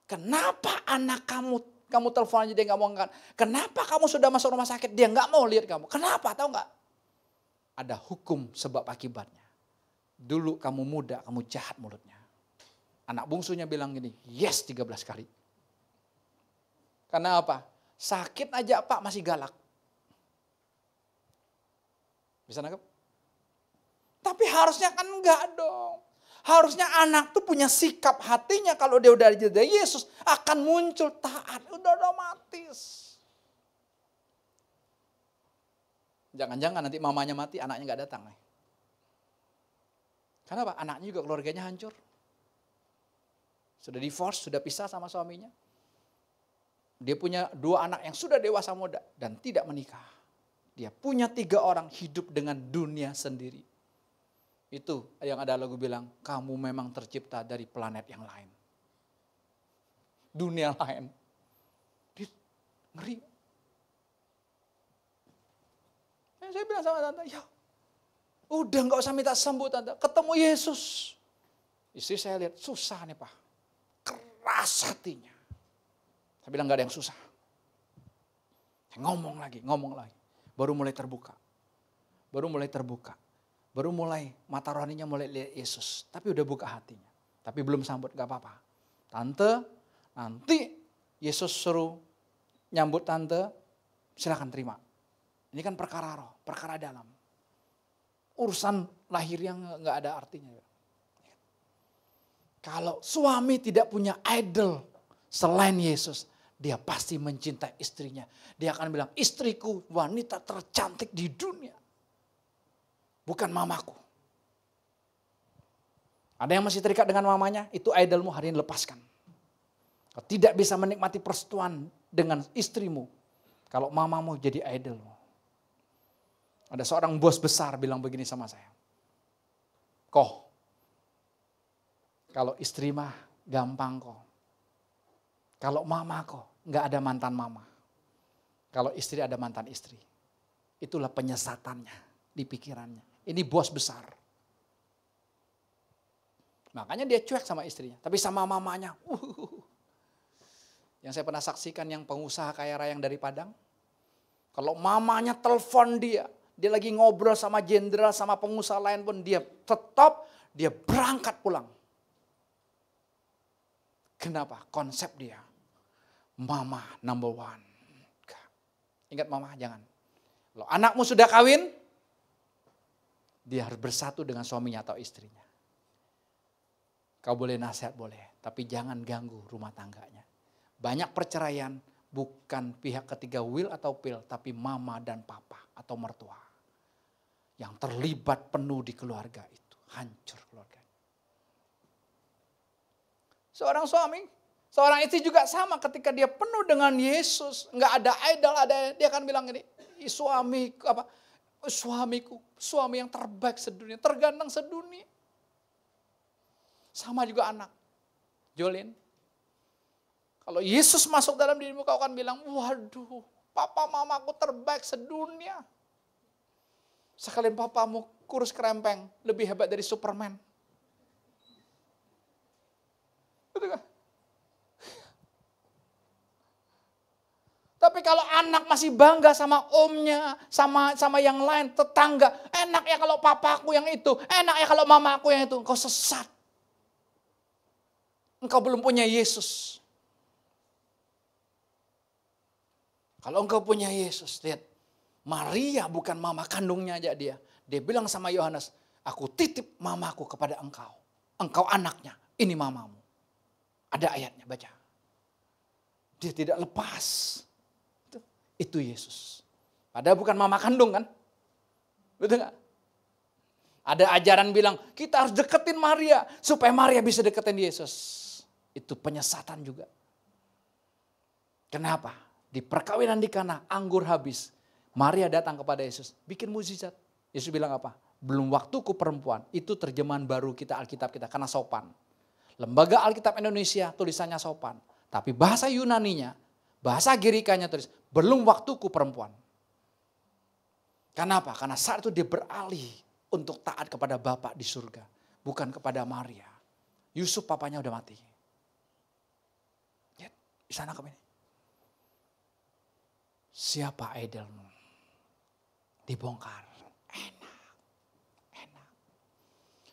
kenapa anak kamu telepon aja dia gak mau angkat? Kenapa kamu sudah masuk rumah sakit, dia gak mau lihat kamu? Kenapa, tahu gak? Ada hukum sebab akibatnya. Dulu kamu muda, kamu jahat mulutnya. Anak bungsunya bilang gini, yes 13 kali. Karena apa? Sakit aja Pak masih galak. Bisa nangkep? Tapi harusnya kan enggak dong. Harusnya anak tuh punya sikap hatinya kalau dia udah jadi Yesus akan muncul taat. Udah otomatis. Jangan-jangan nanti mamanya mati anaknya enggak datang. Karena apa? Anaknya juga keluarganya hancur. Sudah divorce, sudah pisah sama suaminya. Dia punya 2 anak yang sudah dewasa muda dan tidak menikah. Dia punya 3 orang hidup dengan dunia sendiri. Itu yang ada lagu bilang, kamu memang tercipta dari planet yang lain. Dunia lain. Ngeri. Saya bilang sama tante, ya udah gak usah minta sembuh tante, ketemu Yesus. Istri saya lihat susah nih Pak. Keras hatinya. Saya bilang gak ada yang susah. Saya ngomong lagi. Baru mulai terbuka. Baru mulai mata rohaninya mulai lihat Yesus. Tapi udah buka hatinya. Tapi belum sambut, gak apa-apa. Tante, nanti Yesus suruh nyambut tante, silakan terima. Ini kan perkara roh, perkara dalam. Urusan lahir yang gak ada artinya. Kalau suami tidak punya idol selain Yesus, dia pasti mencintai istrinya. Dia akan bilang, istriku wanita tercantik di dunia. Bukan mamaku. Ada yang masih terikat dengan mamanya, itu idolmu hari ini lepaskan. Kau tidak bisa menikmati persekutuan dengan istrimu kalau mamamu jadi idolmu. Ada seorang bos besar bilang begini sama saya. Kalau istri mah gampang kok. Kalau mama kok, nggak ada mantan mama. Kalau istri ada mantan istri. Itulah penyesatannya di pikirannya. Ini bos besar. Makanya dia cuek sama istrinya. Tapi sama mamanya. Yang saya pernah saksikan yang pengusaha kaya raya yang dari Padang. Kalau mamanya telepon dia lagi ngobrol sama jenderal, sama pengusaha lain pun dia tetap, dia berangkat pulang. Kenapa? Konsep dia. Mama number one. Ingat mama, jangan. Kalau anakmu sudah kawin, dia harus bersatu dengan suaminya atau istrinya. Kau boleh nasihat, boleh. Tapi jangan ganggu rumah tangganya. Banyak perceraian bukan pihak ketiga will atau pil, tapi mama dan papa atau mertua. Yang terlibat penuh di keluarga itu. Hancur keluarga. Seorang suami, seorang istri juga sama ketika dia penuh dengan Yesus, nggak ada idol, dia akan bilang gini, suamiku, suami yang terbaik sedunia, terganteng sedunia. Sama juga anak, Jolin. Kalau Yesus masuk dalam dirimu, kau akan bilang, waduh, papa mamaku terbaik sedunia. Sekalian papamu kurus kerempeng, lebih hebat dari Superman. Betul kan? Tapi kalau anak masih bangga sama omnya, sama yang lain, tetangga, enak ya kalau papaku yang itu, enak ya kalau mamaku yang itu, engkau sesat. Engkau belum punya Yesus. Kalau engkau punya Yesus, lihat, Maria bukan mama kandungnya aja dia. Dia bilang sama Yohanes, aku titip mamaku kepada engkau. Engkau anaknya, ini mamamu. Ada ayatnya, baca. Dia tidak lepas. Itu Yesus. Padahal bukan mama kandung kan? Betul gak? Ada ajaran bilang kita harus deketin Maria supaya Maria bisa deketin Yesus. Itu penyesatan juga. Kenapa? Di perkawinan di Kana anggur habis. Maria datang kepada Yesus, bikin mukjizat. Yesus bilang apa? Belum waktuku perempuan. Itu terjemahan baru kita Alkitab kita karena sopan. Lembaga Alkitab Indonesia tulisannya sopan. Tapi bahasa Yunaninya, bahasa Girikanya tulis, belum waktuku perempuan. Kenapa? Karena saat itu dia beralih untuk taat kepada Bapa di surga. Bukan kepada Maria. Yusuf papanya udah mati. Lihat, di sana kemana? Siapa idolmu? Dibongkar. Enak.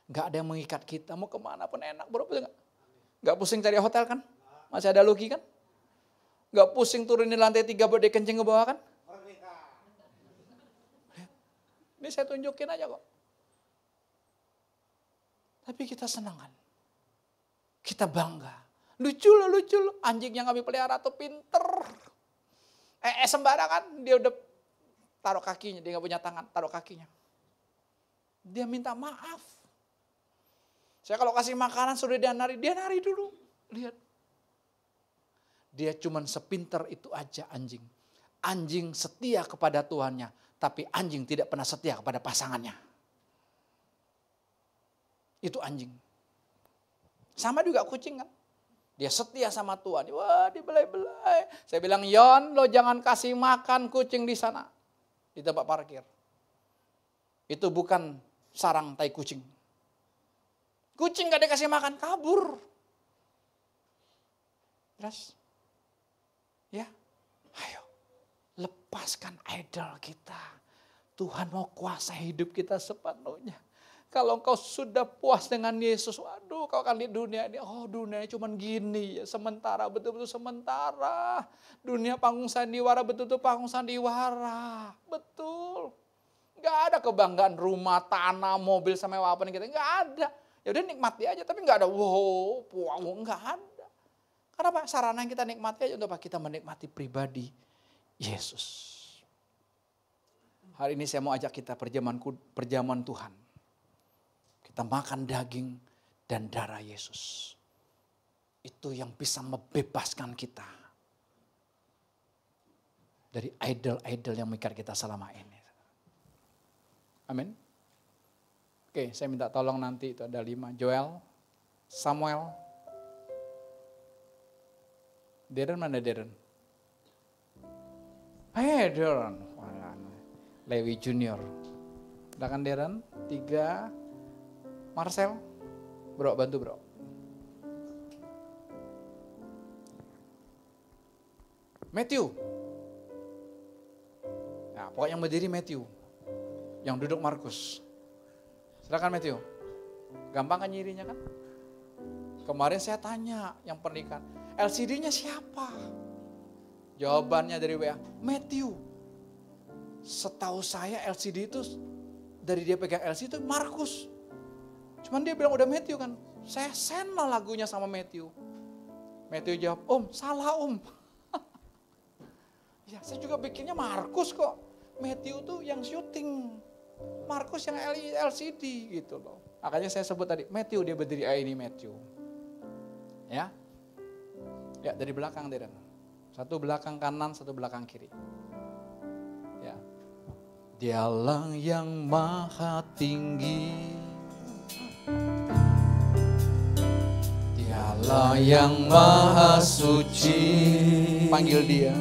Gak ada yang mengikat kita, mau kemana pun enak bro. Gak pusing cari hotel kan? Masih ada Lucky kan? Gak pusing turunin lantai 3 buat dikencing ke bawah kan? Ini saya tunjukin aja kok. Tapi kita senang kan? Kita bangga. Lucu loh. Anjing yang kami pelihara tuh pinter. Sembarangan dia udah taruh kakinya. Dia gak punya tangan, taruh kakinya. Dia minta maaf. Saya kalau kasih makanan sudah dia nari dulu. Lihat. Dia cuman sepinter itu aja anjing. Anjing setia kepada Tuhannya. Tapi anjing tidak pernah setia kepada pasangannya. Itu anjing. Sama juga kucing kan. Dia setia sama Tuhan. Wah dibelai-belai. Saya bilang, Yon lo jangan kasih makan kucing di sana. Di tempat parkir. Itu bukan sarang tai kucing. Kucing gak dikasih makan, kabur. Terus? Ya, ayo. Lepaskan idol kita. Tuhan mau kuasai hidup kita sepenuhnya. Kalau engkau sudah puas dengan Yesus, waduh kau akan lihat dunia ini. Oh dunia cuma gini ya, sementara, betul-betul sementara. Dunia panggung sandiwara, betul-betul panggung sandiwara. Betul. Gak ada kebanggaan rumah, tanah, mobil, sama apa kita. Gak ada. Ya udah nikmati aja, tapi gak ada wow, gak ada. Karena apa? Sarana yang kita nikmati aja untuk kita menikmati pribadi Yesus. Hari ini saya mau ajak kita perjamuan Tuhan. Kita makan daging dan darah Yesus. Itu yang bisa membebaskan kita dari idol-idol yang mengikat kita selama ini. Amin. Oke, saya minta tolong nanti itu ada 5. Joel, Samuel. Darren mana Darren? Darren. Lewi Junior. Silakan Darren. 3. Marcel. Bro, bantu bro. Matthew. Nah, pokoknya yang berdiri Matthew. Yang duduk Markus. Silakan Matthew. Gampang kan nyirinya kan? Kemarin saya tanya yang pernikahan. LCD-nya siapa? Jawabannya dari WA, Matthew. Setahu saya LCD itu dari dia pegang LCD itu Markus. Cuman dia bilang udah Matthew kan. Saya send lagunya sama Matthew. Matthew jawab, Om salah Om. Ya saya juga bikinnya Markus kok. Matthew tuh yang syuting. Markus yang LCD gitu loh. Makanya saya sebut tadi, Matthew dia berdiri, ini Matthew. Ya. Ya dari belakang Darren. Satu belakang kanan, satu belakang kiri. Ya. Dialah yang maha tinggi. Dialah yang maha suci. Panggil dia.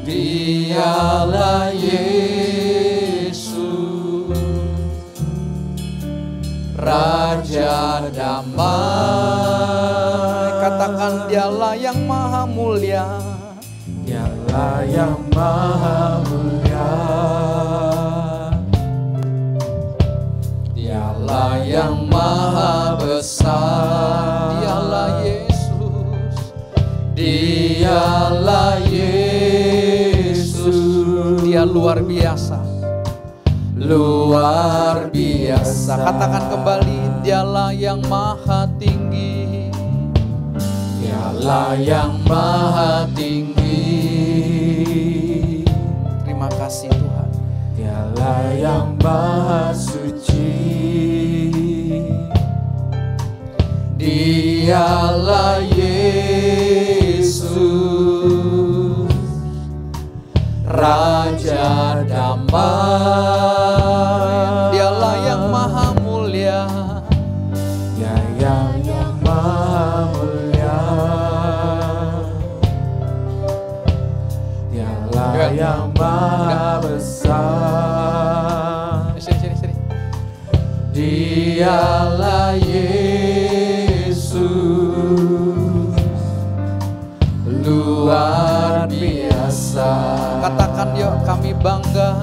Dialah Yesus, Raja damai. Katakan dialah yang maha mulia. Dialah yang maha mulia. Dialah yang maha besar. Dialah Yesus. Dialah Yesus. Dia luar biasa. Luar biasa. Katakan kembali, dialah yang maha tinggi. Dialah yang maha tinggi. Dialah yang Maha Suci, Dialah Yesus, Raja damai. Dialah yang maha mulia, Dia yang Maha Mulia, Dialah yang Maha Besar. Sini. Dialah Yesus, luar biasa. katakan yuk, kami bangga.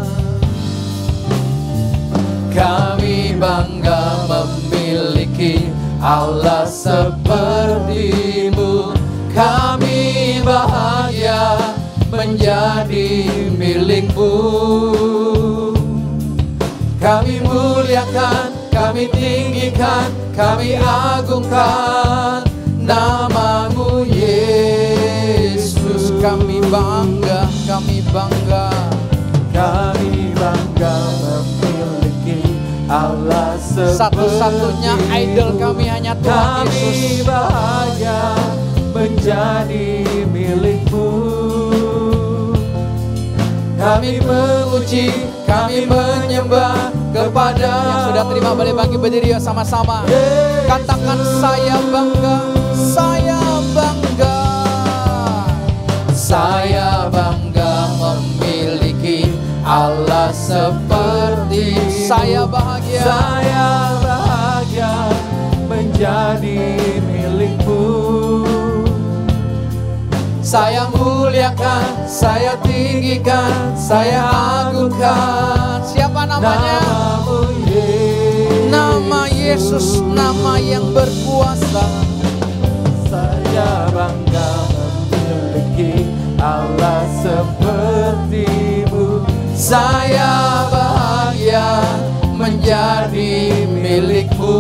Kami bangga memiliki Allah seperti-Mu. Kami bahagia menjadi milik-Mu. Kami muliakan, kami tinggikan, kami agungkan nama-Mu Yesus. Kami bangga, kami bangga. Kami bangga memiliki Allah seperti-Mu. Satu-satunya idol kami hanya Tuhan Kami Yesus. bahagia menjadi milik-Mu. Kami memuji, kami menyembah kepada. Yang sudah terima boleh bagi berdiri yuk sama-sama. Katakan saya bangga, saya bangga. Saya bangga memiliki Allah seperti. Saya bahagia. Saya bahagia menjadi milik-Mu. Saya muliakan, saya tinggikan, saya agungkan. Siapa namanya? Nama-Mu Yesus. Nama Yesus, nama yang berkuasa. Saya bangga memiliki Allah seperti-Mu. Saya bahagia menjadi milik-Mu.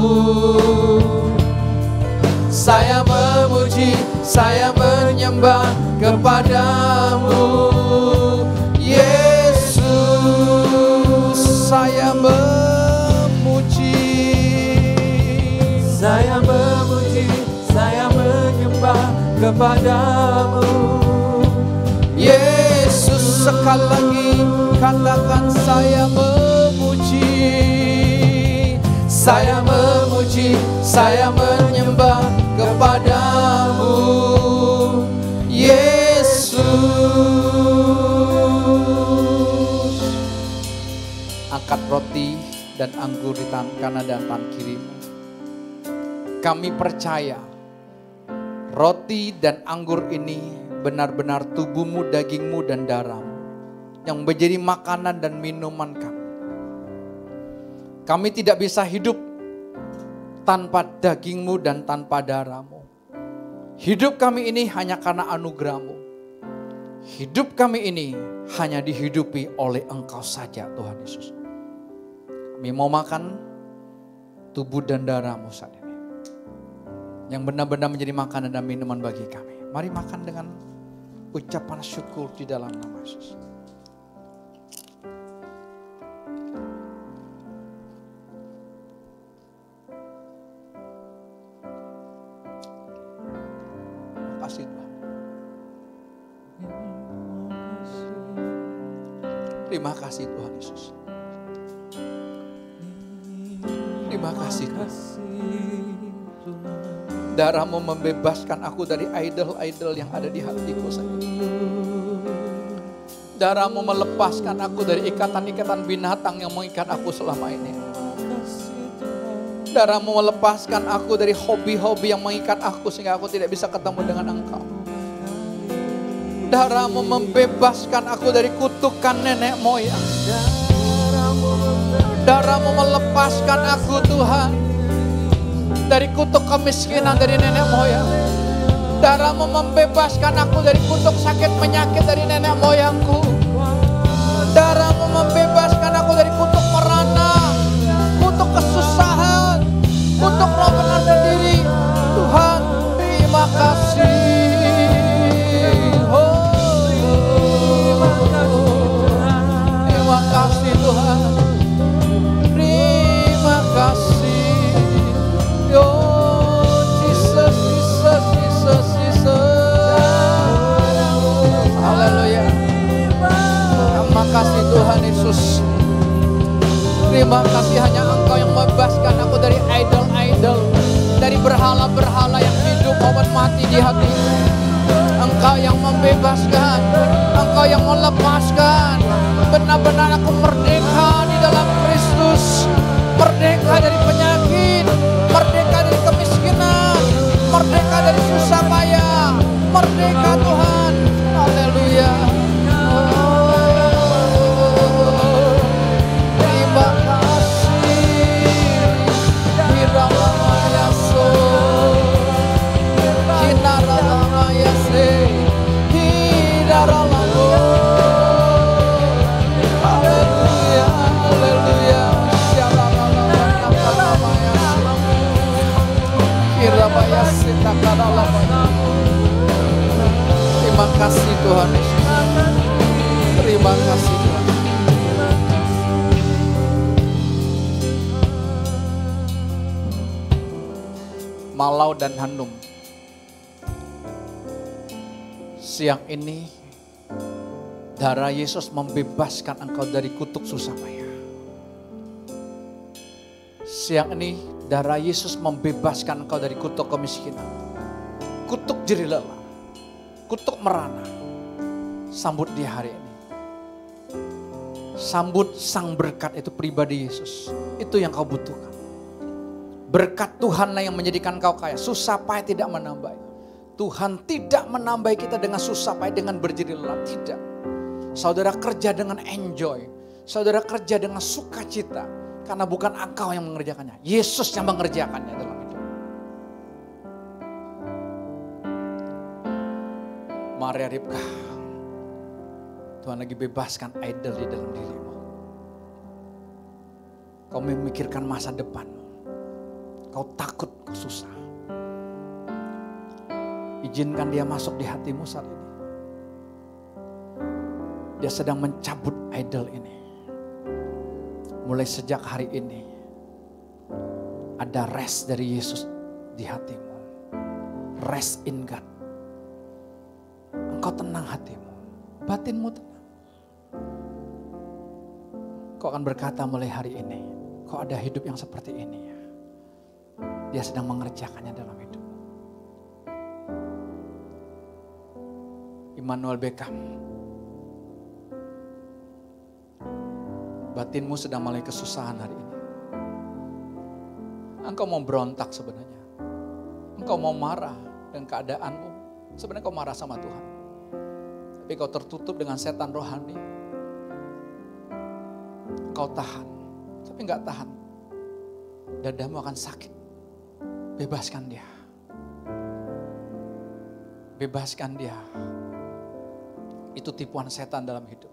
Saya memuji, saya menyembah kepada-Mu Yesus. Saya memuji. Saya memuji, saya menyembah kepada-Mu Yesus, sekali lagi katakan saya memuji. Saya memuji, saya menyembah kepada-Mu Yesus. Angkat roti dan anggur di tangan kanan dan tangan kirimu. Kami percaya roti dan anggur ini benar-benar tubuhmu, dagingmu dan darahmu yang menjadi makanan dan minuman kami. Kami tidak bisa hidup tanpa dagingmu dan tanpa darahmu. Hidup kami ini hanya karena anugerahmu. Hidup kami ini hanya dihidupi oleh Engkau saja Tuhan Yesus. Kami mau makan tubuh dan darahmu saat ini. Yang benar-benar menjadi makanan dan minuman bagi kami. Mari makan dengan ucapan syukur di dalam nama Yesus. Kasih Tuhan. Terima kasih Tuhan Yesus. Terima kasih Tuhan. Darah-Mu membebaskan aku dari idol-idol yang ada di hatiku saat ini. Darah-Mu melepaskan aku dari ikatan-ikatan binatang yang mengikat aku selama ini. Darah-Mu melepaskan aku dari hobi-hobi yang mengikat aku sehingga aku tidak bisa ketemu dengan Engkau. Darah-Mu membebaskan aku dari kutukan nenek moyang. Darah-Mu melepaskan aku Tuhan dari kutuk kemiskinan dari nenek moyang. Darah-Mu membebaskan aku dari kutuk sakit penyakit dari nenek moyangku. Darah-Mu membebaskan aku dari kutuk merana, kutuk kesusahan, kutuk roh benar sendiri. Tuhan, terima kasih. Terima kasih Tuhan. Terima kasih, hanya Engkau yang membebaskan aku dari idol-idol, dari berhala-berhala yang hidup maupun mati di hatiku. Engkau yang membebaskan, Engkau yang melepaskan. Benar-benar aku merdeka di dalam Kristus, merdeka dari penyakit, merdeka dari kemiskinan, merdeka dari susah payah, merdeka Tuhan. Haleluya. Terima kasih. Hiralayaso, Hinaralayase, Hiraralamo. Haleluya, haleluya. Shalalalayakalamayasa, Hirabayase takalalamaya. Terima kasih Tuhan Yesus. Terima kasih Tuhan. Malau dan Hanum, siang ini darah Yesus membebaskan engkau dari kutuk susah payah. Siang ini darah Yesus membebaskan engkau dari kutuk kemiskinan, kutuk jerih lelah, kutuk merana. Sambut dia hari ini. Sambut sang berkat itu pribadi Yesus. Itu yang kau butuhkan. Berkat Tuhanlah yang menjadikan kau kaya. Susah payah tidak menambah. Tuhan tidak menambah kita dengan susah payah, dengan berjerih lelah. Tidak. Saudara kerja dengan enjoy. Saudara kerja dengan sukacita. Karena bukan engkau yang mengerjakannya. Yesus yang mengerjakannya dalam hidup. Maria Ribka, Tuhan lagi bebaskan idol di dalam dirimu. Kau memikirkan masa depanmu. Kau takut, kau susah. Izinkan dia masuk di hatimu saat ini. Dia sedang mencabut idol ini. Mulai sejak hari ini, ada rest dari Yesus di hatimu. Rest in God. Engkau tenang hatimu. Batinmu tenang. Kau akan berkata mulai hari ini, kau ada hidup yang seperti ini ya. Dia sedang mengerjakannya dalam hidup. Immanuel Beckham, batinmu sedang mulai kesusahan hari ini. Engkau mau berontak sebenarnya. Engkau mau marah dengan keadaanmu. Sebenarnya kau marah sama Tuhan. Tapi kau tertutup dengan setan rohani. Kau tahan. Tapi enggak tahan. Dadamu akan sakit. Bebaskan dia. Bebaskan dia. Itu tipuan setan dalam hidup.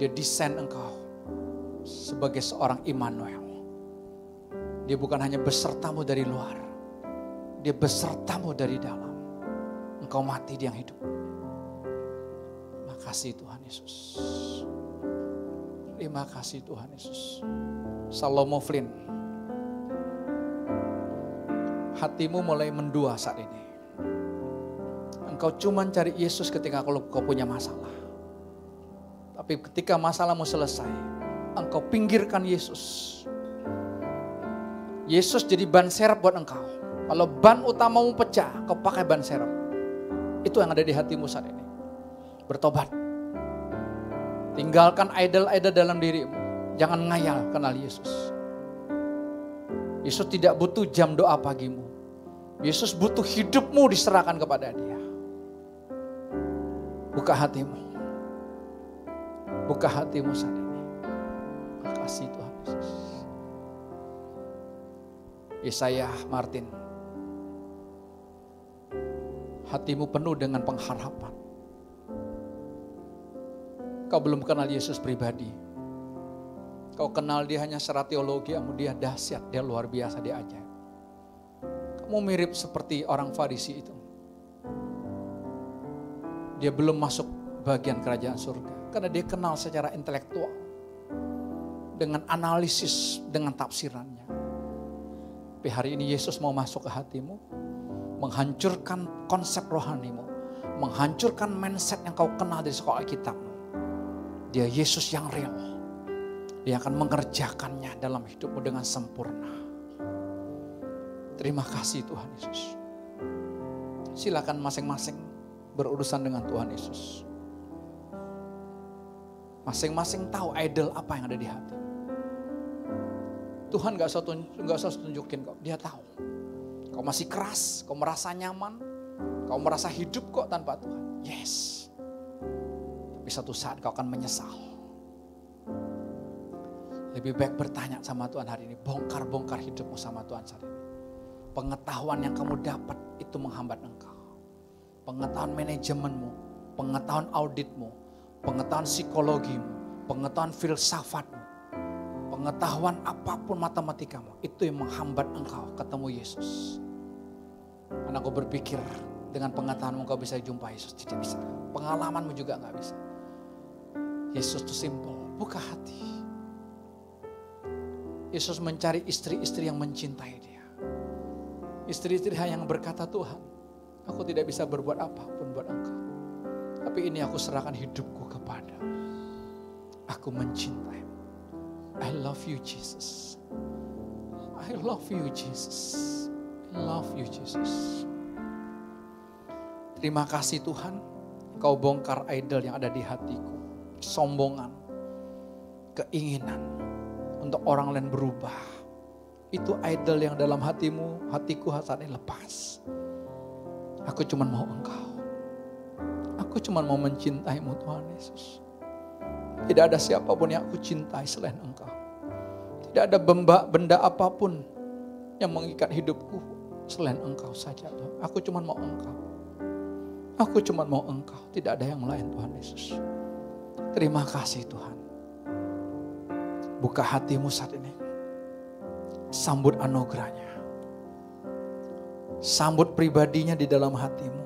Dia desain engkau sebagai seorang Immanuel. Dia bukan hanya besertamu dari luar. Dia besertamu dari dalam. Engkau mati, dia yang hidup. Makasih Tuhan Yesus. Terima kasih Tuhan Yesus. Salomo Flynn, hatimu mulai mendua saat ini. Engkau cuma cari Yesus ketika kau punya masalah. Tapi ketika masalahmu selesai, engkau pinggirkan Yesus. Yesus jadi ban serep buat engkau. Kalau ban utamamu pecah, kau pakai ban serep. Itu yang ada di hatimu saat ini. Bertobat. Tinggalkan idol-idol dalam dirimu. Jangan ngayal kenal Yesus. Yesus tidak butuh jam doa pagimu. Yesus butuh hidupmu diserahkan kepada dia. Buka hatimu. Buka hatimu saat ini. Makasih Tuhan Yesus. Yesaya Martin. Hatimu penuh dengan pengharapan. Kau belum kenal Yesus pribadi. Kau kenal dia hanya secara teologi, dia dahsyat, dia luar biasa, dia ajaib. Kamu mirip seperti orang Farisi itu. Dia belum masuk bagian kerajaan surga. Karena dia kenal secara intelektual. Dengan analisis, dengan tafsirannya. Tapi hari ini Yesus mau masuk ke hatimu. Menghancurkan konsep rohanimu. Menghancurkan mindset yang kau kenal dari sekolah kitab. Dia Yesus yang real. Dia akan mengerjakannya dalam hidupmu dengan sempurna. Terima kasih Tuhan Yesus. Silakan masing-masing berurusan dengan Tuhan Yesus. Masing-masing tahu idol apa yang ada di hati. Tuhan gak usah tunjukin kok, dia tahu. Kau masih keras, kau merasa nyaman, kau merasa hidup kok tanpa Tuhan. Yes. Tapi satu saat kau akan menyesal. Lebih baik bertanya sama Tuhan hari ini, bongkar-bongkar hidupmu sama Tuhan saat ini. Pengetahuan yang kamu dapat itu menghambat engkau. Pengetahuan manajemenmu, pengetahuan auditmu, pengetahuan psikologimu, pengetahuan filsafatmu, pengetahuan apapun matematikamu, itu yang menghambat engkau ketemu Yesus. Karena kau berpikir dengan pengetahuanmu kau bisa jumpa Yesus, tidak bisa. Pengalamanmu juga gak bisa. Yesus itu simple, buka hati. Yesus mencari istri-istri yang mencintai dia. Istri-istri yang berkata, Tuhan, aku tidak bisa berbuat apapun buat engkau. Tapi ini aku serahkan hidupku kepadamu. Aku mencintaimu. I love you Jesus. I love you Jesus. I love you Jesus. Terima kasih Tuhan. Kau bongkar idol yang ada di hatiku. Kesombongan. Keinginan. Untuk orang lain berubah. Itu idol yang dalam hatimu, hatiku saat ini lepas. Aku cuma mau engkau. Aku cuma mau mencintaimu Tuhan Yesus. Tidak ada siapapun yang aku cintai selain engkau. Tidak ada benda apapun yang mengikat hidupku selain engkau saja Tuhan. Aku cuma mau engkau. Aku cuma mau engkau. Tidak ada yang lain Tuhan Yesus. Terima kasih Tuhan. Buka hatimu saat ini. Sambut anugerahnya. Sambut pribadinya di dalam hatimu.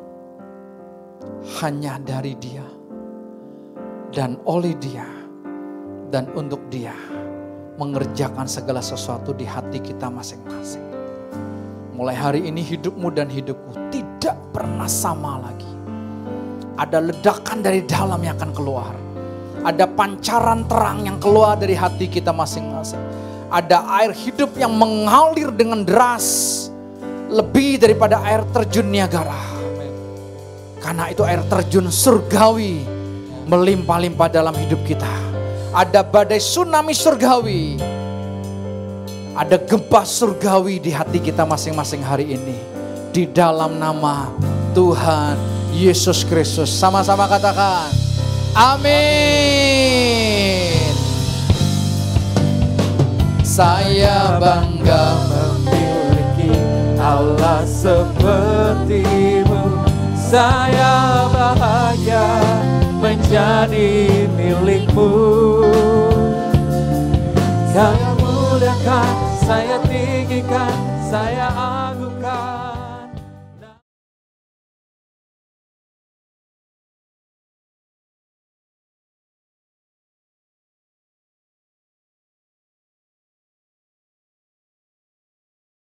Hanya dari dia. Dan oleh dia. Dan untuk dia. Mengerjakan segala sesuatu di hati kita masing-masing. Mulai hari ini hidupmu dan hidupku tidak pernah sama lagi. Ada ledakan dari dalam yang akan keluar. Ada pancaran terang yang keluar dari hati kita masing-masing. Ada air hidup yang mengalir dengan deras. Lebih daripada air terjun Niagara. Karena itu air terjun surgawi. Melimpah-limpah dalam hidup kita. Ada badai tsunami surgawi. Ada gempa surgawi di hati kita masing-masing hari ini. Di dalam nama Tuhan Yesus Kristus. Sama-sama katakan. Amin. Saya bangga memiliki Allah sepertimu. Saya bahagia menjadi milikmu. Saya muliakan, saya tinggikan, saya